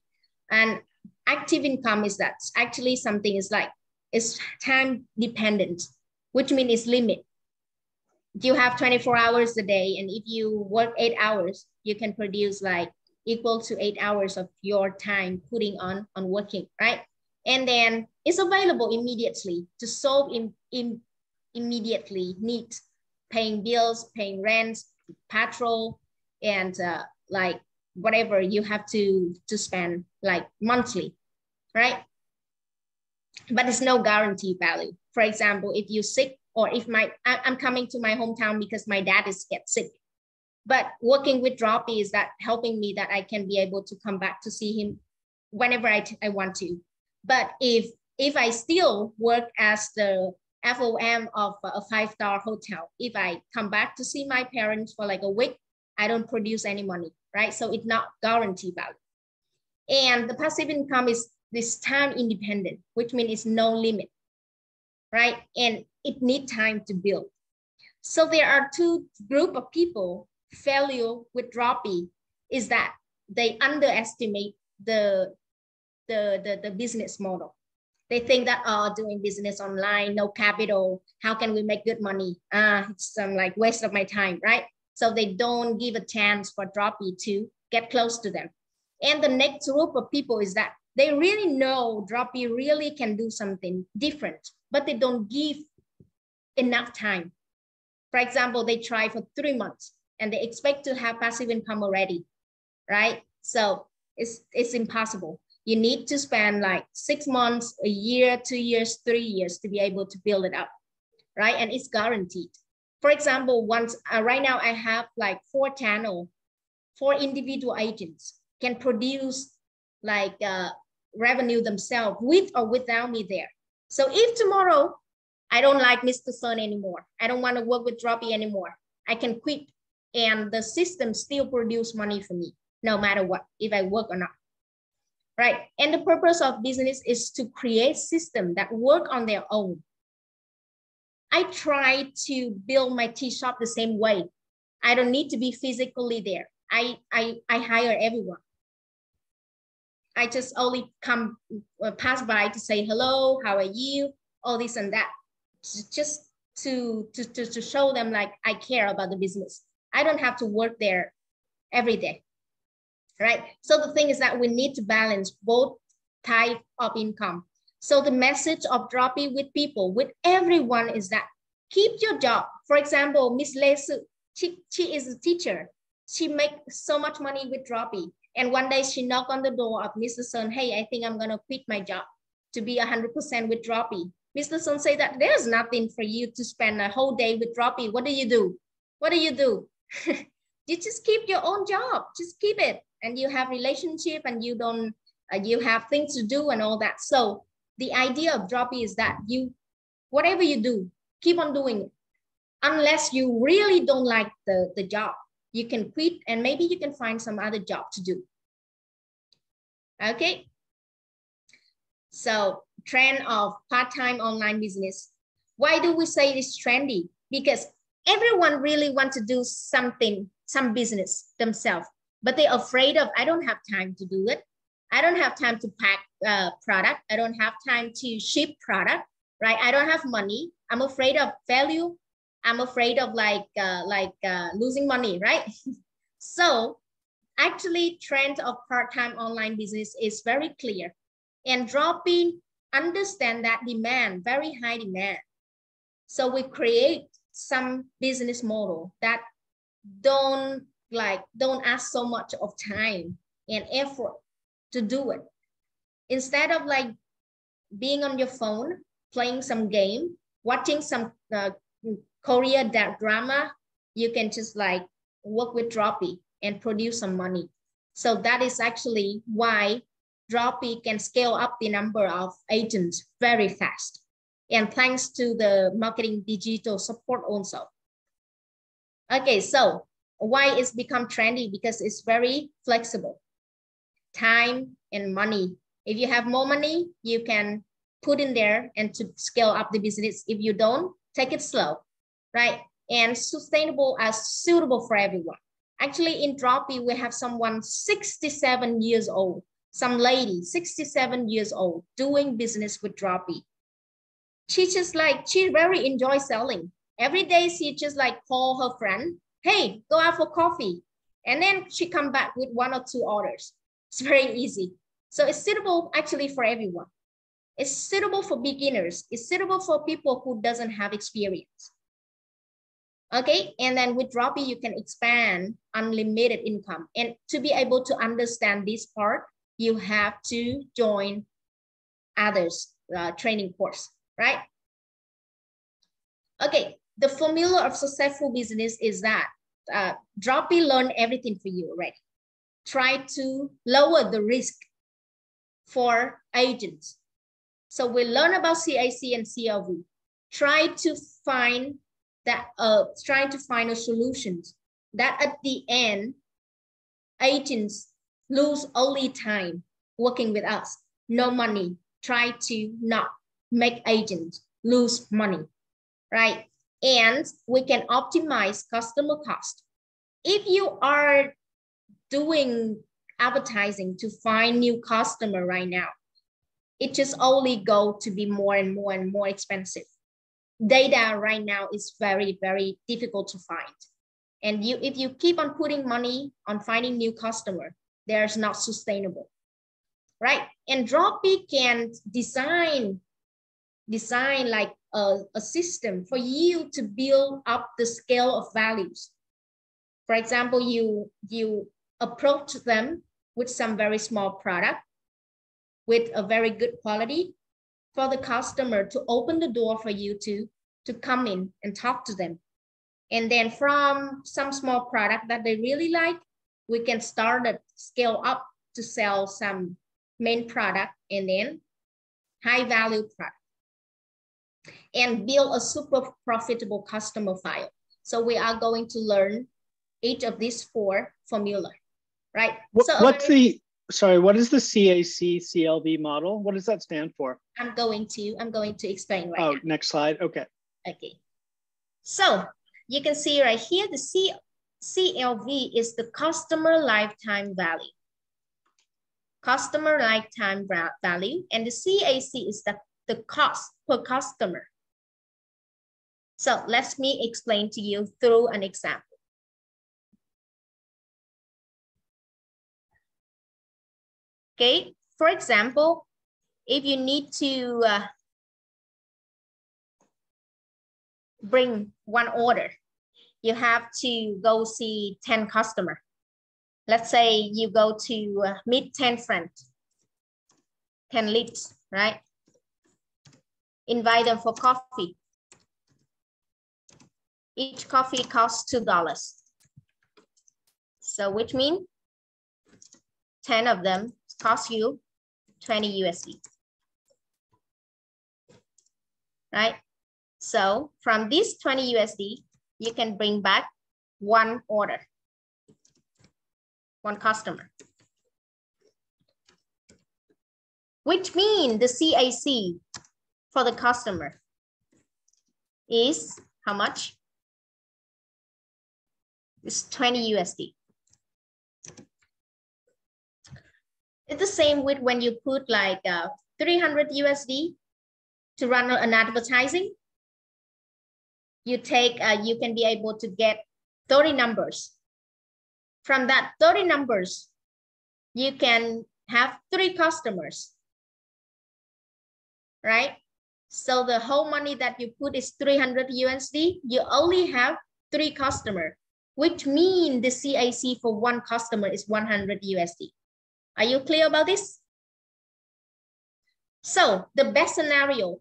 And active income is that actually something is like, it's time dependent, which means it's limit. You have 24 hours a day, and if you work 8 hours, you can produce like equal to 8 hours of your time putting on working, right? And then it's available immediately to solve immediately needs, paying bills, paying rents, petrol, and like whatever you have to spend like monthly, right? But there's no guarantee value. For example, if you're sick, or if I'm coming to my hometown because my dad is get sick, but working with Droppii is that helping me that I can be able to come back to see him whenever I want to. But if I still work as the FOM of a 5-star hotel, if I come back to see my parents for like a week, I don't produce any money, right? So it's not guaranteed value. And the passive income is this time independent, which means it's no limit, right? And it needs time to build. So there are two groups of people failure with Droppii is that they underestimate the business model. They think that, oh, doing business online, no capital, how can we make good money? It's some like waste of my time, right? So they don't give a chance for Droppii to get close to them. And the next group of people is that they really know Droppii really can do something different, but they don't give enough time. For example, they try for 3 months and they expect to have passive income already, right? So it's impossible. You need to spend like 6 months, a year, 2 years, 3 years to be able to build it up, right? And it's guaranteed. For example, right now I have like 4 channels, 4 individual agents can produce like revenue themselves with or without me there. So if tomorrow I don't like Mr. Sun anymore, I don't want to work with Droppii anymore, I can quit and the system still produce money for me, no matter what, if I work or not, right? And the purpose of business is to create systems that work on their own. I try to build my tea shop the same way. I don't need to be physically there. I hire everyone. I just only come pass by to say hello, how are you, all this and that, just to show them like I care about the business. I don't have to work there every day, right? So the thing is that we need to balance both type of income. So the message of Droppii with people, with everyone is that keep your job. For example, Miss Lê Sự, she is a teacher. She makes so much money with Droppii. And one day she knocked on the door of Mr. Sun, hey, I think I'm gonna quit my job to be 100% with Droppii. Mr. Sun say that there's nothing for you to spend a whole day with Droppii. What do you do? What do you do? You just keep your own job, just keep it. And you have relationship and you don't, you have things to do and all that. So the idea of Droppii is that whatever you do, keep on doing it. Unless you really don't like the job, you can quit and maybe you can find some other job to do. Okay. So trend of part-time online business. Why do we say it's trendy? Because everyone really wants to do something, some business themselves, but they're afraid of, I don't have time to do it. I don't have time to pack product. I don't have time to ship product, right? I don't have money. I'm afraid of failure. I'm afraid of losing money, right? So actually trend of part-time online business is very clear. And Droppii understand that demand, very high demand. So we create some business model that don't ask so much of time and effort to do it. Instead of like being on your phone, playing some game, watching some Korean drama, you can just like work with Droppii and produce some money. So that is actually why Droppii can scale up the number of agents very fast. And thanks to the marketing digital support also. Okay, so why it's become trendy? Because it's very flexible. time and money. If you have more money, you can put in there and to scale up the business. If you don't, take it slow, right? And sustainable as suitable for everyone. Actually, in Droppii, we have someone 67 years old, some lady, 67 years old, doing business with Droppii. She very enjoys selling. Every day, she just like call her friend, hey, go out for coffee. And then she come back with 1 or 2 orders. It's very easy. So it's suitable actually for everyone. It's suitable for beginners. It's suitable for people who doesn't have experience. Okay, and then with Droppii, you can expand unlimited income. And to be able to understand this part, you have to join others training course, right? Okay, the formula of successful business is that Droppii learn everything for you already. Try to lower the risk for agents. So we learn about CAC and CLV. Try to find a solution that at the end, agents lose only time working with us, no money. Try to not make agents lose money, right? And we can optimize customer cost. If you are doing advertising to find new customer right now, it just only go to be more and more and more expensive. Data right now is very, very difficult to find. And if you keep on putting money on finding new customer, there's not sustainable, right? And Droppii can design like a system for you to build up the scale of values. For example, you approach them with some very small product with a very good quality for the customer to open the door for you to come in and talk to them. And then from some small product that they really like, we can start to scale up to sell some main product and then high value product and build a super profitable customer file. So we are going to learn each of these 4 formula, right? What is the CAC CLV model? What does that stand for? I'm going to explain right now. Next slide. Okay. Okay. So you can see right here, the CLV is the customer lifetime value. Customer lifetime value, and the CAC is the cost per customer. So let me explain to you through an example. Okay, for example, if you need to bring 1 order, you have to go see 10 customers. Let's say you go to meet 10 friends, 10 leads, right? Invite them for coffee. Each coffee costs $2. So which means 10 of them cost you 20 USD, right? So from this 20 USD, you can bring back 1 order, 1 customer, which means the CAC for the customer is how much? It's 20 USD. It's the same with when you put like 300 USD to run an advertising. You can be able to get 30 numbers. From that 30 numbers, you can have 3 customers, right? So the whole money that you put is 300 USD. You only have 3 customers, which means the CAC for 1 customer is 100 USD. Are you clear about this? So the best scenario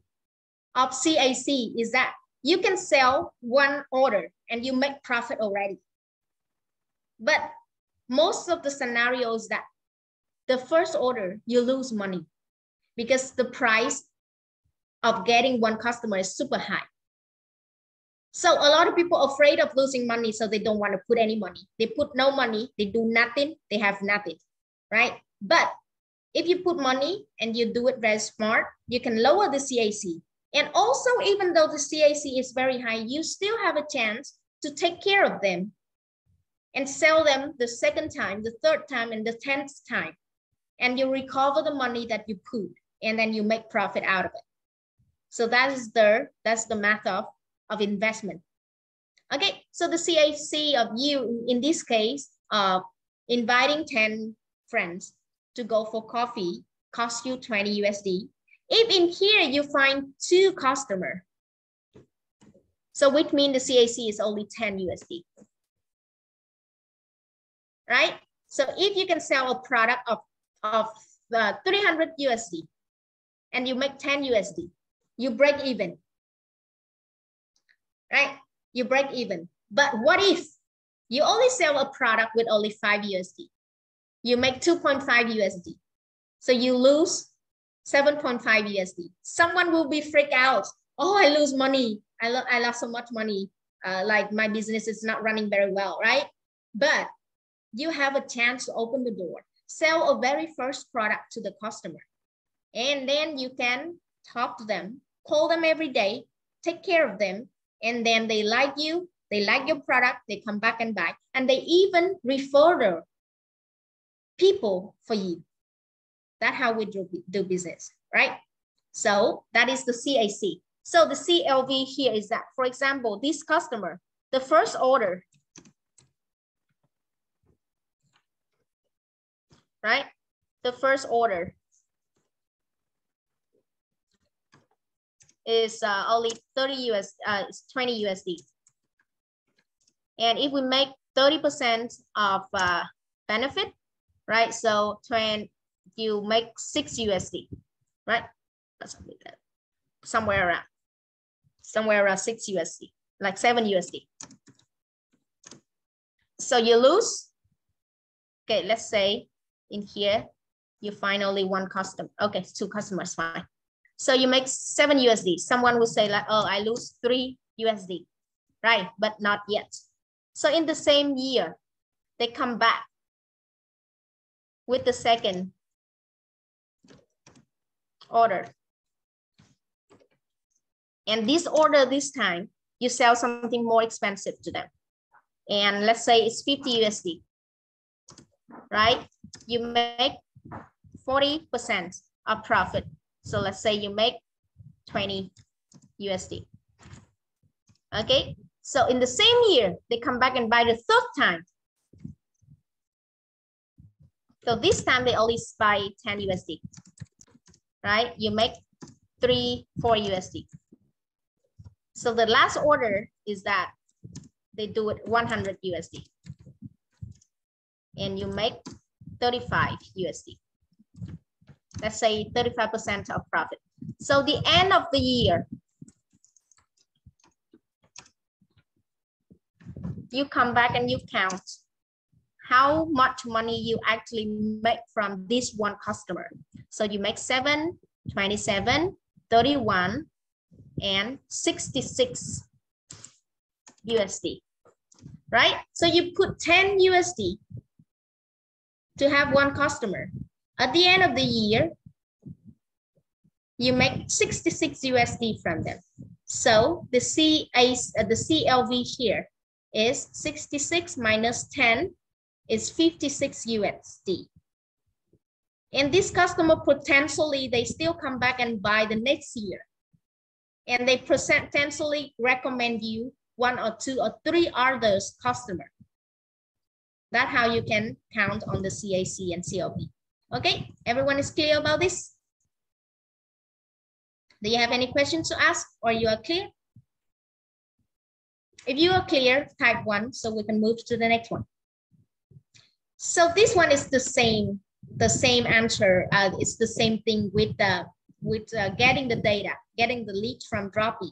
of CAC is that you can sell 1 order and you make profit already. But most of the scenarios that the first order, you lose money because the price of getting 1 customer is super high. So a lot of people are afraid of losing money, so they don't want to put any money. They put no money, they do nothing, they have nothing, right? But if you put money and you do it very smart, you can lower the CAC. And also, even though the CAC is very high, you still have a chance to take care of them and sell them the second time, the third time, and the 10th time. And you recover the money that you put, and then you make profit out of it. So that's the method of investment. Okay, so the CAC of you, in this case, inviting 10 friends to go for coffee costs you 20 USD. If in here you find 2 customers, so which means the CAC is only 10 USD, right? So if you can sell a product of 300 USD and you make 10 USD, you break even, right? You break even. But what if you only sell a product with only 5 USD? You make 2.5 USD. So you lose 7.5 USD. Someone will be freaked out. Oh, I lose money. I lost so much money. Like my business is not running very well, right? But you have a chance to open the door, sell a very first product to the customer. And then you can talk to them, call them every day, take care of them. And then they like you, they like your product, they come back and buy. And they even refer their people for you. That's how we do business, right? So that is the CAC. So the CLV here is that, for example, this customer, the first order, right? The first order is only 30 US, it's 20 USD. And if we make 30% of benefit, right? So you make 6 USD, right? Somewhere around 6 USD, like 7 USD. So you lose. Okay, let's say in here, you find only 1 customer. Okay, 2 customers, fine. So you make 7 USD. Someone will say like, oh, I lose 3 USD, right? But not yet. So in the same year, they come back with the second order. And this order this time, you sell something more expensive to them. And let's say it's 50 USD, right? You make 40% of profit. So let's say you make 20 USD. Okay, so in the same year, they come back and buy the 3rd time. So this time they only buy 10 USD, right? You make 4 USD. So the last order is that they do it 100 USD. And you make 35 USD. Let's say 35% of profit. So the end of the year, you come back and you count how much money you actually make from this 1 customer. So you make 7, 27, 31, and 66 USD, right? So you put 10 USD to have 1 customer. At the end of the year, you make 66 USD from them. So the CLV here is 66 minus 10 is 56 USD. And this customer potentially, they still come back and buy the next year. And they potentially recommend you 1 or 2 or 3 others customer. That's how you can count on the CAC and CLV. Okay, everyone is clear about this? Do you have any questions to ask or you are clear? If you are clear, type 1 so we can move to the next one. So this one is the same answer. It's the same thing with getting the data, getting the lead from Droppii.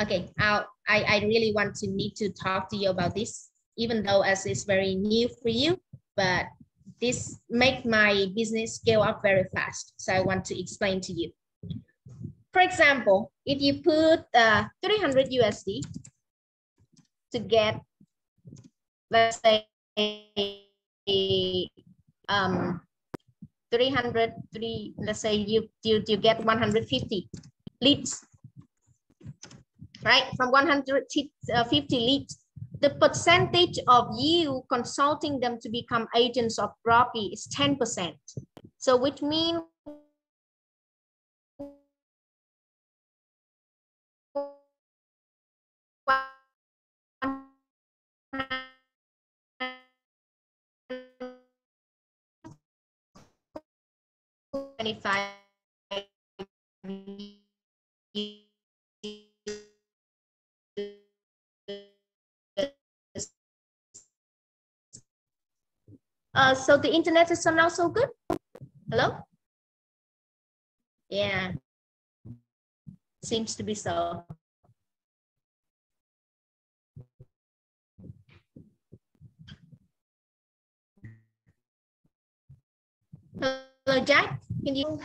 Okay, I really need to talk to you about this, even though as it's very new for you, but this make my business scale up very fast. So I want to explain to you. For example, if you put 300 USD to get, let's say, let's say you get 150 leads, right? From 150 leads, the percentage of you consulting them to become agents of Droppii is 10%. So which means so the internet is now so good. Hello? Yeah, seems to be so. Hello, Jack. Can you?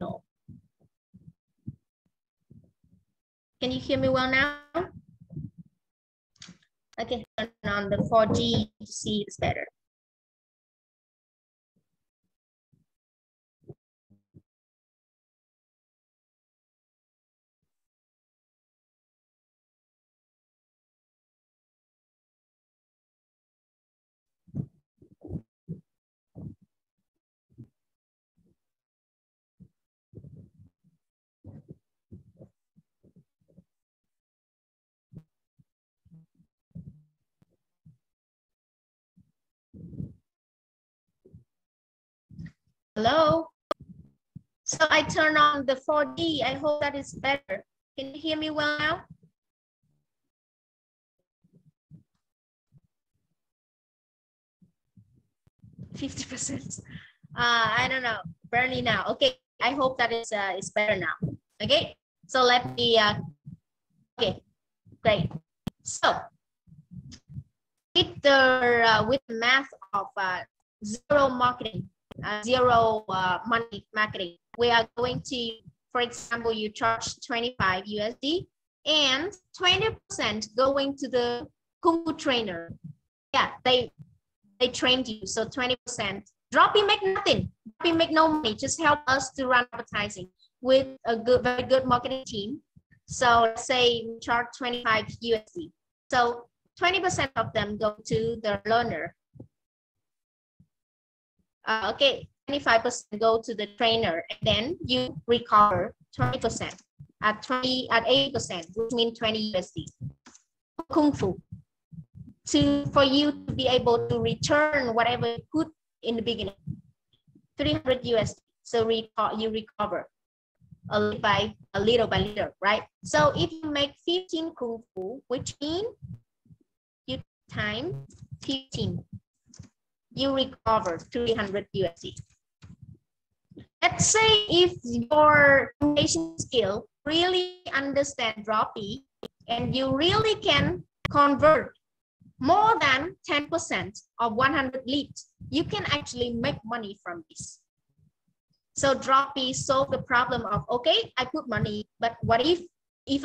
No. Can you hear me well now? Okay, turn on the 4G to see it's better. Hello? So I turn on the 4D. I hope that is better. Can you hear me well now? %50. I don't know. Barely now. Okay. I hope that is better now. Okay. So let me. Okay. Great. So with the math of zero marketing, zero money marketing, we are going to, for example, you charge 25 USD and 20% going to the Kung Fu trainer. Yeah, they trained you. So 20%. Droppii make nothing. Droppii make no money. Just help us to run advertising with a very good marketing team. So let's say we charge 25 USD. So 20% of them go to the learner. Okay, 25% go to the trainer, and then you recover 20% at 80%, which means 20 USD. Kung Fu. For you to be able to return whatever you put in the beginning, 300 USD. So you recover a little by little, right? So if you make 15 Kung Fu, which means you times 15, you recover 300 USD. Let's say if your communication skill really understand Droppii and you really can convert more than 10% of 100 leads, you can actually make money from this. So Droppii solve the problem of, okay, I put money, but what if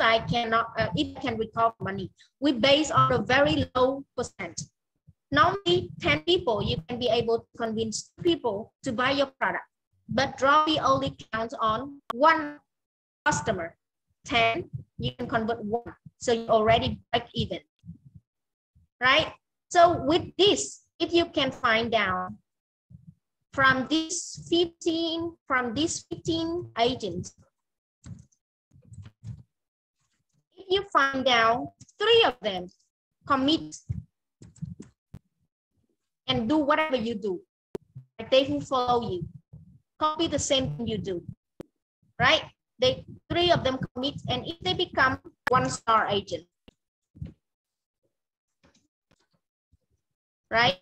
I cannot, if I can recover money? We base on a very low percent. Normally 10 people, you can be able to convince people to buy your product, but Droppii only counts on one customer. 10, you can convert one. So you already break even. Right? So with this, if you can find out from these 15 agents, if you find out 3 of them commit and do whatever you do, like they will follow you, copy the same thing you do, right? 3 of them commit, and if they become 1-star agent, right?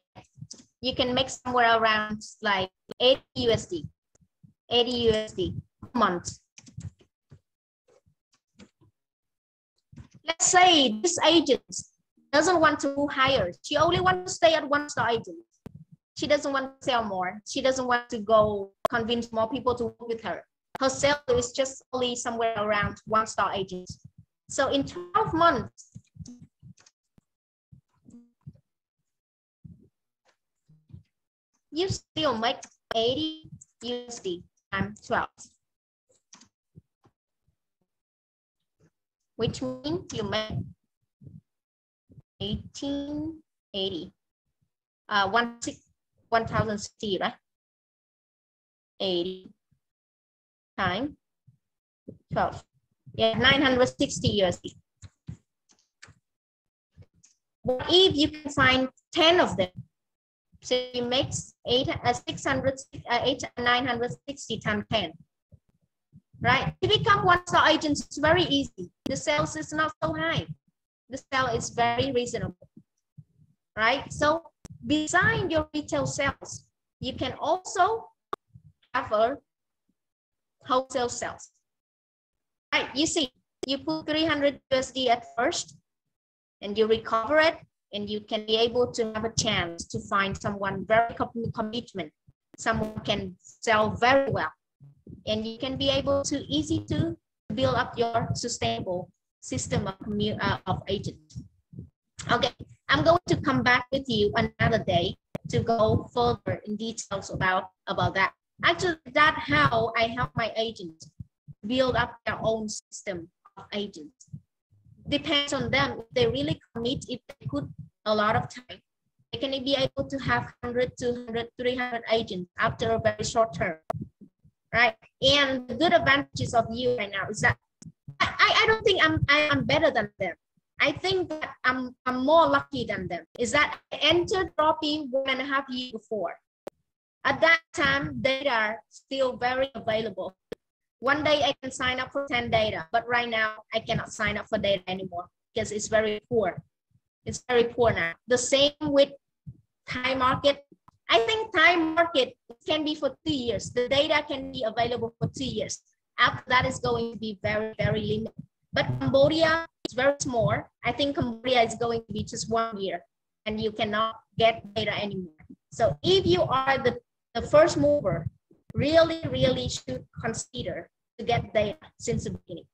You can make somewhere around like 80 USD a month. say this agent doesn't want to move higher. She only wants to stay at one-star agent. She doesn't want to sell more. She doesn't want to go convince more people to work with her. Her sale is just only somewhere around one-star agents. So in 12 months, you still make 80 USD times 12, which means you make 1880, 1060, right? 80 times 12. Yeah, 960 USD. But if you can find 10 of them, so you make 960 times 10, right? To become one-star agent, it's very easy. The sales is not so high. The sale is very reasonable, right? So besides your retail sales, you can also offer wholesale sales. Right, you see, you put 300 USD at first and you recover it, and you can be able to have a chance to find someone very commitment, someone can sell very well, and you can be able to easy to build up your sustainable system of agents. Okay, I'm going to come back with you another day to go further in details about that. Actually, that's how I help my agents build up their own system of agents. Depends on them. If they really commit, if they put a lot of time, they can be able to have 100, 200, 300 agents after a very short term, right? And the good advantages of you right now is that I don't think I'm better than them. I think that I'm more lucky than them. Is that I entered Droppii 1.5 years before. At that time, data are still very available. One day I can sign up for 10 data, but right now I cannot sign up for data anymore because it's very poor. It's very poor now. The same with Thai market. I think Thai market can be for 2 years. The data can be available for 2 years. After that is going to be very, very limited. But Cambodia is very small. I think Cambodia is going to be just 1 year and you cannot get data anymore. So if you are the first mover, really should consider to get data since the beginning.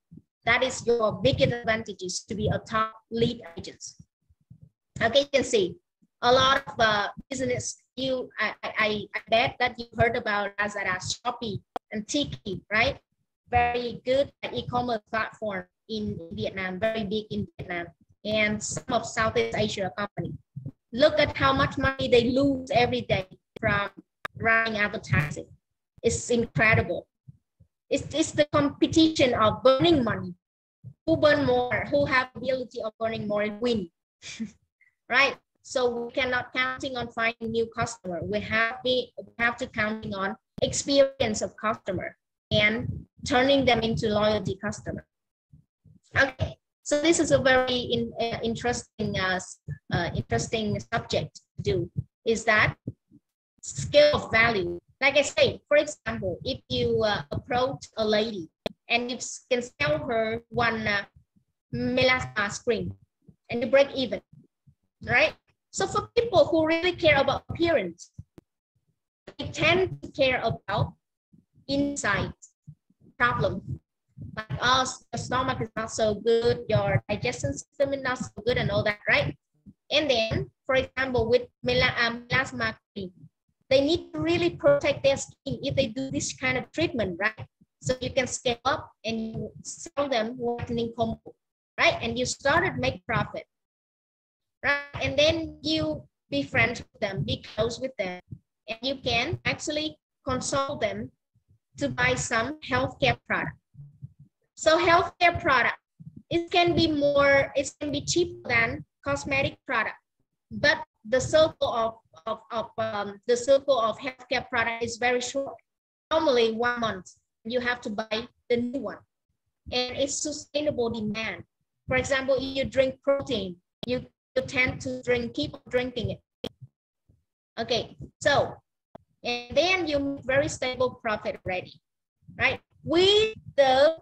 That is your biggest advantages to be a top lead agent. Okay, you can see a lot of business. I bet that you heard about Lazada, Shopee, and Tiki, right? Very good e-commerce platform in Vietnam, very big in Vietnam, and some of Southeast Asia company. Look at how much money they lose every day from running advertising. It's incredible. It's the competition of burning money. Who burn more, who have ability of burning more and win, right? So we cannot counting on finding new customer. We have to counting on experience of customer and turning them into loyalty customer. Okay, so this is a very interesting subject to do. Is that scale of value? Like I say, for example, if you approach a lady and you can sell her one melasma screen and you break even, right? So for people who really care about appearance, they tend to care about inside problem. Like, oh, your stomach is not so good, your digestion system is not so good and all that, right? And then, for example, with melasma cream, they need to really protect their skin if they do this kind of treatment, right? So you can scale up and you sell them whitening combo, right? And you started make profit, right? And then you be friends with them, be close with them, and you can actually consult them to buy some healthcare product. So healthcare product, it can be cheaper than cosmetic product, but the circle of healthcare product is very short. Normally 1 month, you have to buy the new one, and it's sustainable demand. For example, if you drink protein, you tend to keep drinking it. Okay, so and then you make very stable profit already, right? With the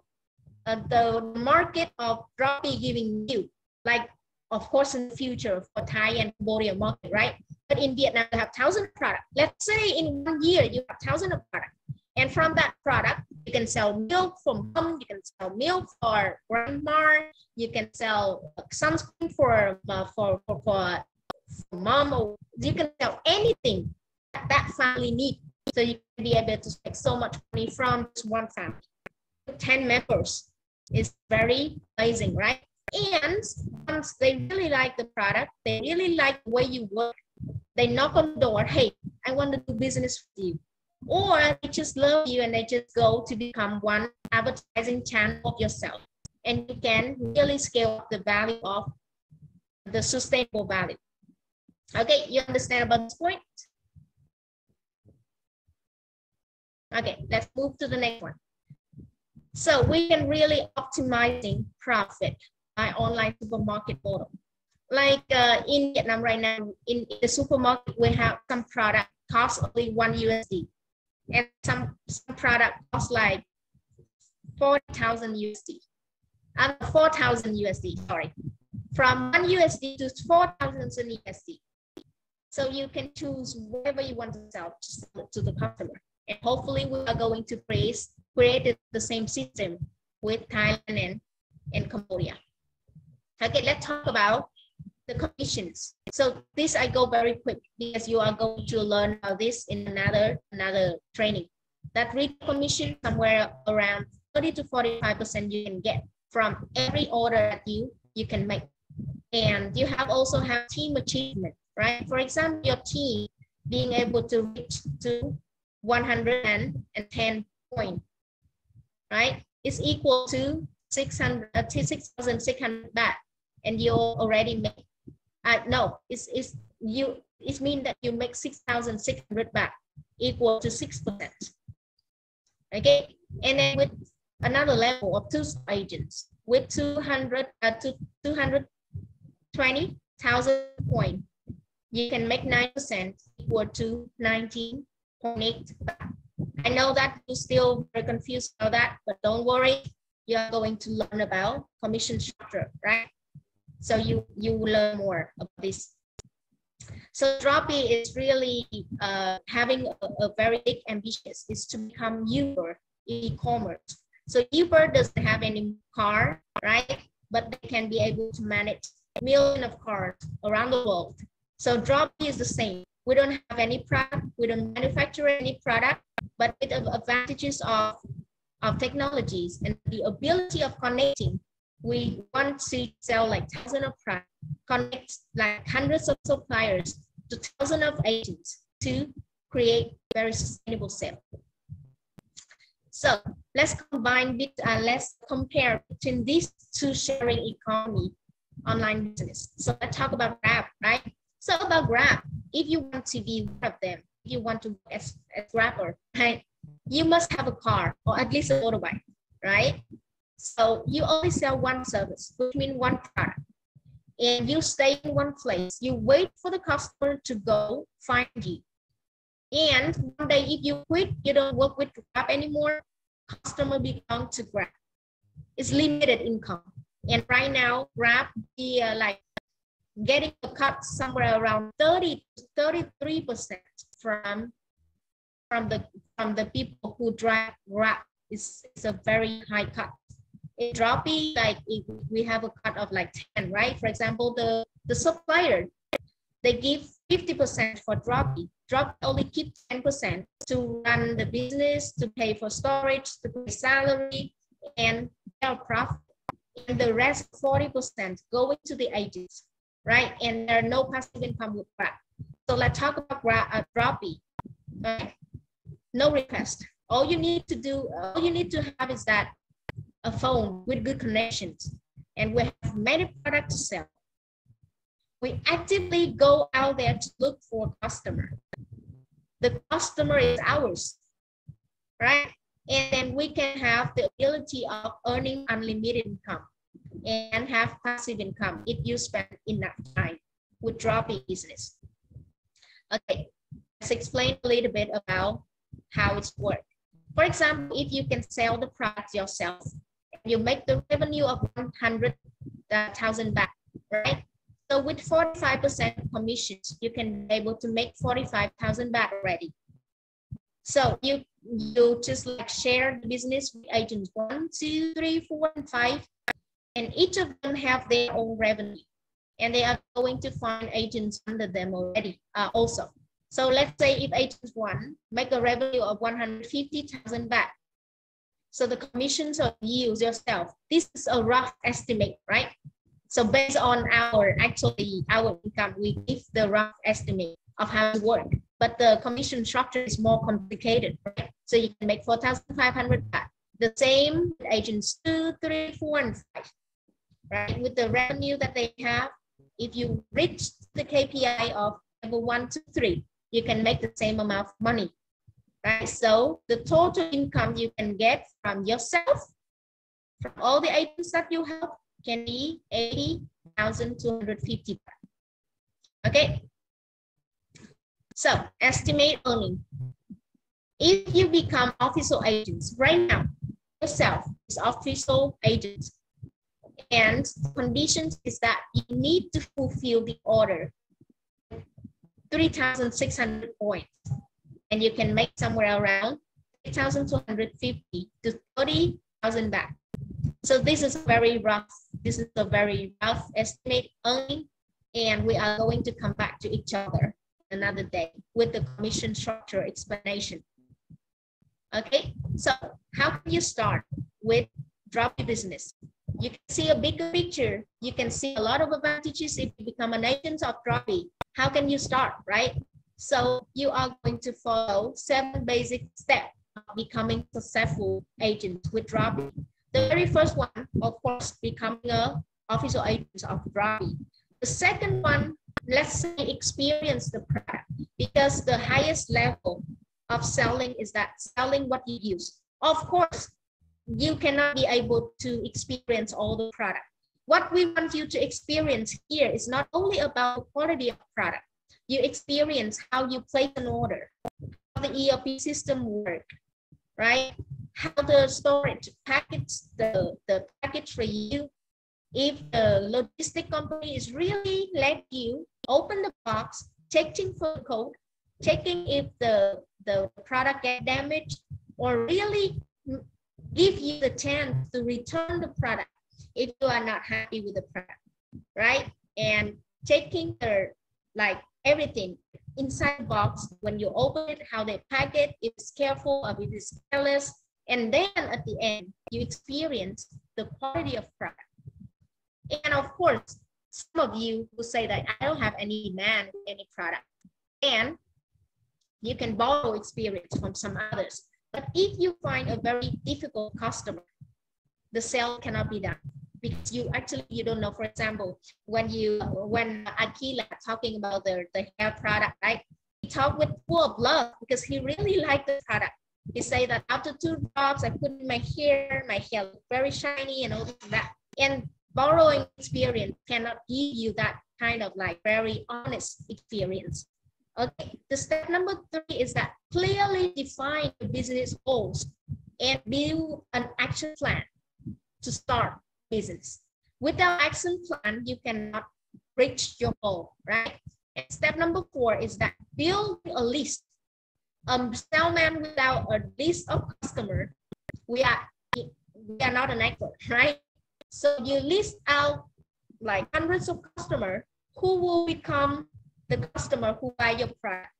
market of Droppii giving you like, of course, in the future for Thai and Cambodia market, right? But in Vietnam, you have 1,000 products. Let's say in 1 year, you have 1,000 of products. And from that product, you can sell milk for mom, you can sell milk for grandma, you can sell sunscreen for mom, or you can sell anything that family needs. So you can be able to make so much money from just one family. 10 members is very amazing, right? And once they really like the product, they really like the way you work, they knock on the door, hey, I want to do business with you. Or they just love you and they just go to become one advertising channel of yourself. And you can really scale up the value of the sustainable value. Okay, you understand about this point? Okay, let's move to the next one. So we can really optimizing profit by online supermarket model. Like in Vietnam right now, in the supermarket, we have some product cost only $1 and some product cost like 4,000 USD. 4,000 USD, sorry. From $1 to 4,000 USD. So you can choose whatever you want to sell to the customer. And hopefully we are going to create the same system with Thailand and Cambodia. Okay, let's talk about the commissions. So this I go very quick because you are going to learn about this in another training. That retail commission somewhere around 30 to 45% you can get from every order that you can make. And you also have team achievement, right? For example, your team being able to reach to 110 points, right? It's equal to 6,600 baht, and you already make. No, it means that you make 6,600 baht, equal to 6%. Okay, and then with another level of 2 agents with 220,000 points, you can make 9%, equal to 19.8 baht. I know that you're still very confused about that, but don't worry, you are going to learn about commission structure, right? So you will learn more about this. So Droppii is really having a very big ambition is to become Uber in e-commerce. So Uber doesn't have any car, right? But they can be able to manage millions of cars around the world. So Droppii is the same. We don't have any product, we don't manufacture any product, but with the advantages of technologies and the ability of connecting, we want to sell like thousands of products, connect like hundreds of suppliers to thousands of agents to create very sustainable sales. So let's compare between these two sharing economy online business. So let's talk about Grab, right? So about Grab, if you want to be one of them, if you want to be as Grabber, right? You must have a car or at least a motorbike, right? So you only sell one service, which means one product. And you stay in one place. You wait for the customer to go find you. And one day, if you quit, you don't work with Grab anymore, customer belong to Grab. It's limited income. And right now, Grab be like getting a cut somewhere around 30 to 33% from the people who drive Grab. It's a very high cut. In Droppii, like we have a cut of like 10, right? For example, the supplier, they give 50% for Droppii. Droppii only keep 10% to run the business, to pay for storage, to pay salary, and their profit. And the rest 40% going to the agents, right? And there are no passive income with Grab. So let's talk about Droppii. Right? No request. All you need to have is that a phone with good connections, and we have many products to sell. We actively go out there to look for a customer. The customer is ours, right? And then we can have the ability of earning unlimited income and have passive income if you spend enough time with Droppii business. Okay, let's explain a little bit about how it's worked. For example, if you can sell the product yourself, you make the revenue of 100,000 baht. right? So with 45% commissions, you can be able to make 45,000 baht already. So you just like share the business with agents 1, 2, 3, 4, and 5, and each of them have their own revenue, and they are going to find agents under them already also. So let's say if agent 1 make a revenue of 150,000 baht, so the commissions of you yourself, this is a rough estimate, right? So based on our income, we give the rough estimate of how to work, but the commission structure is more complicated, right? So you can make 4,500 baht. The same with agents 2, 3, 4, and 5, right? With the revenue that they have, if you reach the KPI of level 1 to 3, you can make the same amount of money, right? So the total income you can get from yourself, from all the agents that you help, can be 80,250 baht. Okay. So estimate earning. If you become official agents right now, yourself is official agent, and conditions is that you need to fulfill the order 3,600 points, and you can make somewhere around 8,250 to 30,000 baht. So this is a very rough estimate earning, and we are going to come back to each other another day with the commission structure explanation. Okay, so how can you start with Droppii business? You can see a bigger picture. You can see a lot of advantages if you become an agent of Droppii. How can you start, right? So you are going to follow 7 basic steps of becoming successful agent with Droppii. The very first one, of course, becoming an official agent of Droppii. The second one, let's say experience the product, because the highest level of selling is that selling what you use. Of course, you cannot be able to experience all the product. What we want you to experience here is not only about the quality of product. You experience how you place an order, how the ERP system works, right? How the storage package, the package for you. If the logistic company is really let you open the box, checking for the code, checking if the product get damaged, or really give you the chance to return the product if you are not happy with the product, right? And checking the everything inside the box when you open it, how they pack it, if it's careful or if it's careless, and then at the end you experience the quality of product. And of course, some of you will say that I don't have any demand with any product, and you can borrow experience from some others. But if you find a very difficult customer, the sale cannot be done, because you don't know. For example, when Akila talking about the hair product, right? He talked with full of love because he really liked the product. He said that after 2 drops, I put in my hair looked very shiny and all that. And borrowing experience cannot give you that kind of very honest experience. Okay, the step number 3 is that clearly define the business goals and build an action plan to start business. Without action plan, you cannot reach your goal, right? And step number 4 is that build a list. Salesman without a list of customers, we are not an expert, right? So you list out hundreds of customers who will become the customer who buy your product,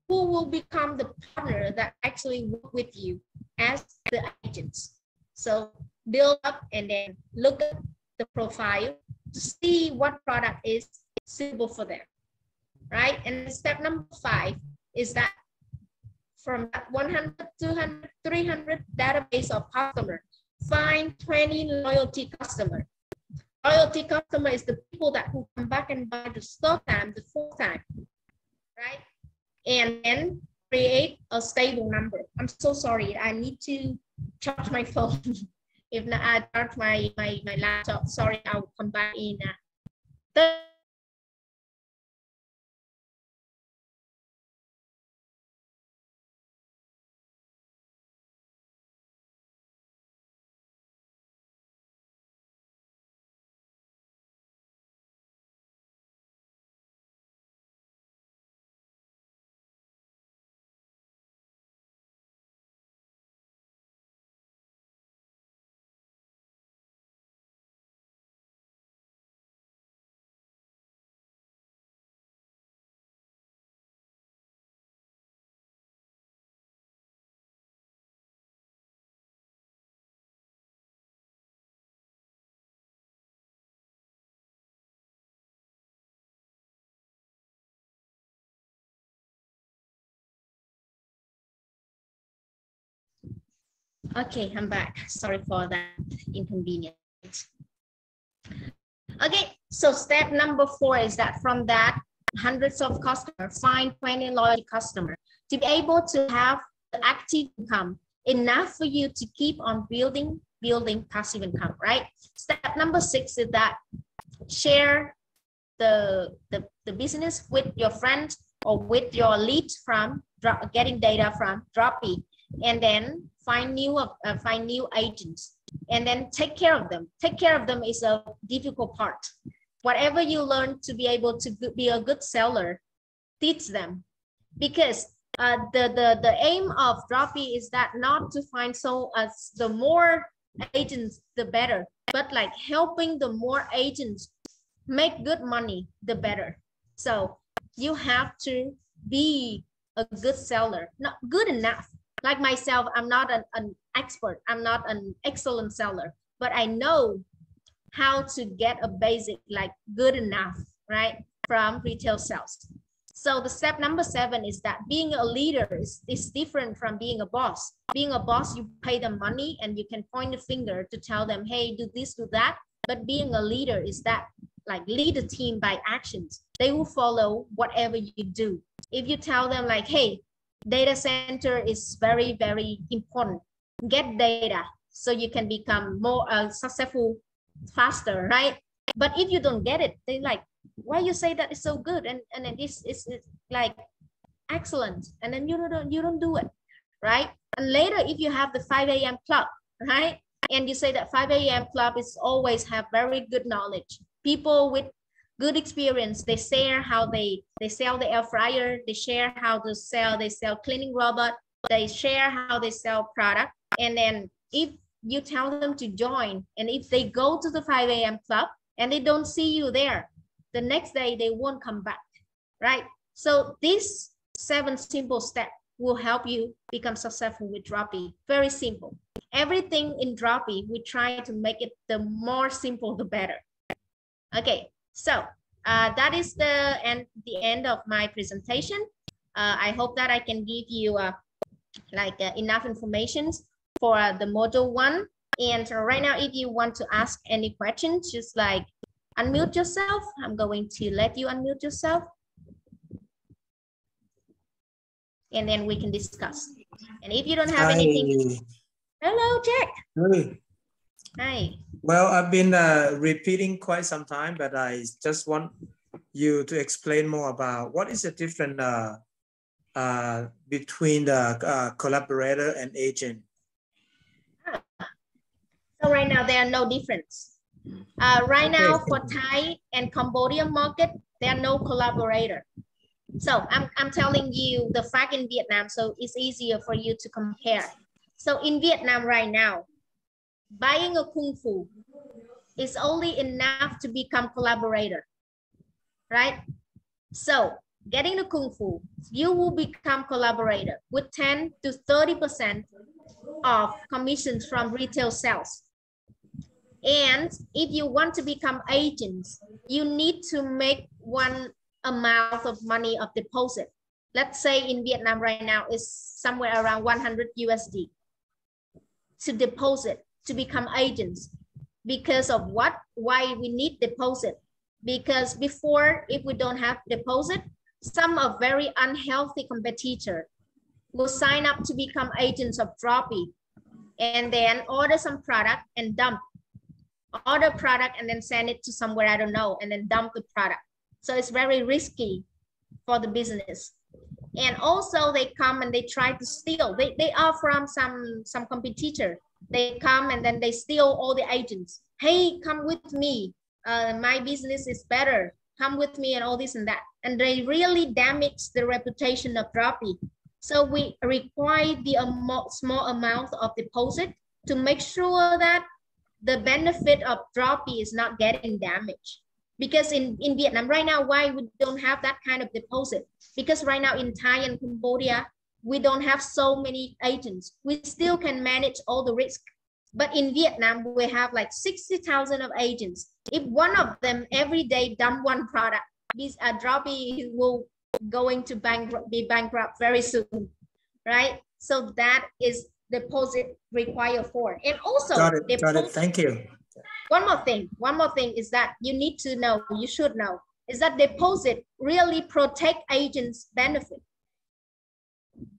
who will become the partner that actually work with you as the agents. So build up and then look at the profile to see what product is suitable for them, right? And step number 5 is that from that 100, 200, 300 database of customers, find 20 loyalty customers. Loyalty customer is the people that who come back and buy the 3rd time, the 4th time, right? And then create a stable number. I'm so sorry, I need to charge my phone. If not, I charge my laptop. Sorry, I'll come back in 30 Okay, I'm back. Sorry for that inconvenience. Okay, so step number 4 is that from that hundreds of customers, find 20 loyal customers to be able to have active income enough for you to keep on building passive income, right? Step number 6 is that share the business with your friends or with your leads from getting data from Droppii, and then find new agents and then take care of them. Take care of them is a difficult part. Whatever you learn to be able to be a good seller, teach them, because the aim of Droppii is that not to find the more agents the better, but like helping the more agents make good money the better. So you have to be a good seller, not good enough. Like myself, I'm not an expert, I'm not an excellent seller, but I know how to get a basic like good enough, right, from retail sales. So the step number 7 is that being a leader is different from being a boss. Being a boss, you pay them money and you can point the finger to tell them, hey, do this, do that. But being a leader is that like lead a team by actions. They will follow whatever you do. If you tell them like, hey, data center is very, very important. Get data so you can become more successful faster, right? But if you don't get it, they like, why you say that is so good and it's like excellent, and then you don't do it, right? And later, if you have the 5 a.m. club, right, and you say that 5 a.m. club is always have very good knowledge, people with good experience, they share how they sell the air fryer, they share how to sell, they sell cleaning robot, they share how they sell product. And then if you tell them to join, and if they go to the 5 a.m. club and they don't see you there, the next day they won't come back, right? So these 7 simple steps will help you become successful with Droppii. Very simple. Everything in Droppii, we try to make it the more simple, the better. Okay, so that is the end of my presentation. I hope that I can give you enough information for the module 1. And right now, if you want to ask any questions, just like unmute yourself. I'm going to let you unmute yourself. And then we can discuss. And if you don't have anything. Hello, Jack. Hey. Hi. Well, I've been repeating quite some time, but I just want you to explain more about what is the difference between the collaborator and agent. So right now, there are no difference. Right now, for Thai and Cambodia market, there are no collaborator. So I'm telling you the fact in Vietnam, so it's easier for you to compare. So in Vietnam right now, buying a Kung Fu is only enough to become collaborator, right? So getting the Kung Fu, you will become collaborator with 10 to 30% of commissions from retail sales. And if you want to become agents, you need to make one amount of money of deposit. Let's say in Vietnam right now is somewhere around 100 USD to deposit to become agents. Because of what? Why we need deposit? Because before, if we don't have deposit, some of very unhealthy competitor will sign up to become agents of Droppii and then order some product and dump. Order product and then send it to somewhere, I don't know, and then dump the product. So it's very risky for the business. And also they come and they try to steal. They are from some competitor. They come and then they steal all the agents. Hey, come with me. My business is better. Come with me and all this and that. And they really damage the reputation of Droppii. So we require the small amount of deposit to make sure that the benefit of Droppii is not getting damaged. Because in Vietnam right now, why we don't have that kind of deposit? Because right now in Thai and Cambodia, we don't have so many agents. We still can manage all the risk. But in Vietnam, we have like 60,000 of agents. If one of them every day dump one product, this Droppii will going to be bankrupt very soon, right? So that is deposit required for. And also, got it. Thank you. One more thing is that you need to know, you should know, is that deposit really protect agents' benefit.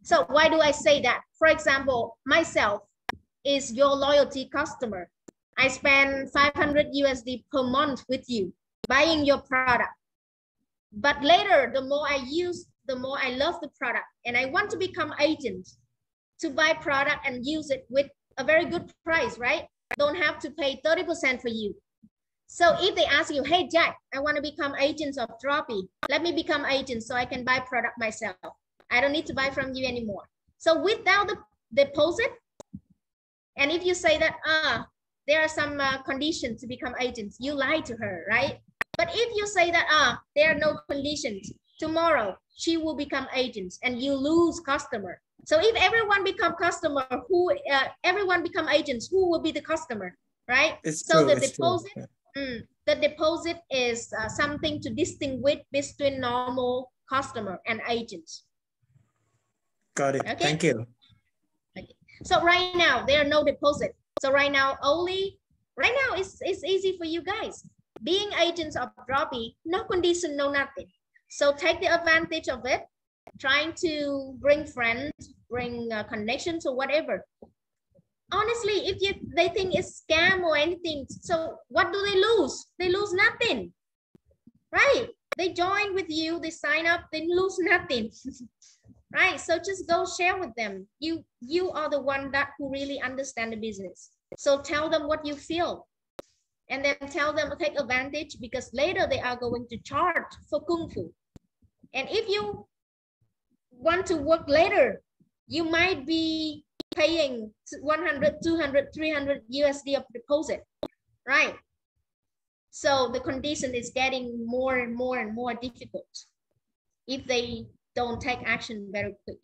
So why do I say that? For example, myself is your loyalty customer. I spend 500 USD per month with you buying your product. But later, the more I use, the more I love the product, and I want to become agent to buy product and use it with a very good price, right? Don't have to pay 30% for you. So if they ask you, hey, Jack, I want to become agent of Droppii. Let me become agent so I can buy product myself. I don't need to buy from you anymore. So without the deposit, and if you say that, there are some conditions to become agents, you lie to her, right? But if you say that, there are no conditions, tomorrow she will become agents and you lose customer. So if everyone become customer, everyone become agents, who will be the customer, right? So the deposit, the deposit is something to distinguish between normal customer and agents. Got it. Okay? Thank you. Okay. So right now there are no deposit. So right now it's easy for you guys. Being agents of Droppii, no condition, no nothing. So take the advantage of it. Trying to bring friends, bring connections or whatever. Honestly, if they think it's scam or anything, so what do they lose? They lose nothing, right? They join with you, they sign up, they lose nothing, right? So just go share with them. You are the one who really understand the business. So tell them what you feel, and then tell them to take advantage, because later they are going to charge for Kung Fu. And if you want to work later, you might be paying 100, 200, 300 USD of deposit, right? So the condition is getting more and more and more difficult if they don't take action very quick.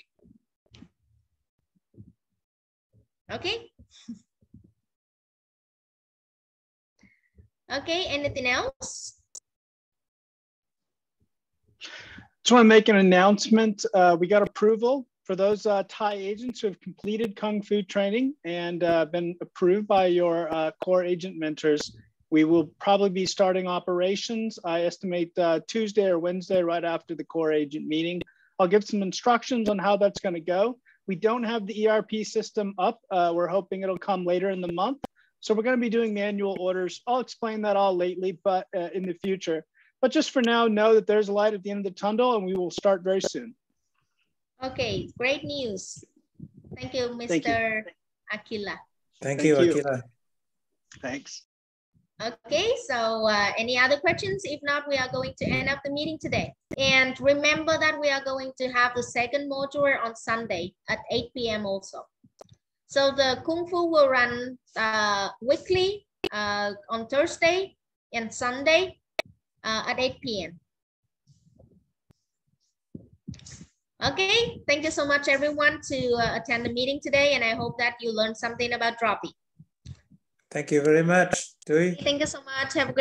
Okay. Okay, anything else? Just want to make an announcement. We got approval for those Thai agents who have completed Kung Fu training and been approved by your core agent mentors. We will probably be starting operations, I estimate Tuesday or Wednesday, right after the core agent meeting. I'll give some instructions on how that's going to go. We don't have the ERP system up. We're hoping it'll come later in the month. So we're going to be doing manual orders. I'll explain that all lately, but in the future. But just for now, know that there's a light at the end of the tunnel and we will start very soon. Okay, great news. Thank you, Mr. Akila. Thank you, Akila. Thanks. Okay, so any other questions? If not, we are going to end up the meeting today. And remember that we are going to have the second module on Sunday at 8 p.m. also. So the Kung Fu will run weekly on Thursday and Sunday at 8 p.m. Okay, thank you so much everyone to attend the meeting today, and I hope that you learned something about Droppii. Thank you very much, Tui. Thank you so much. Have a great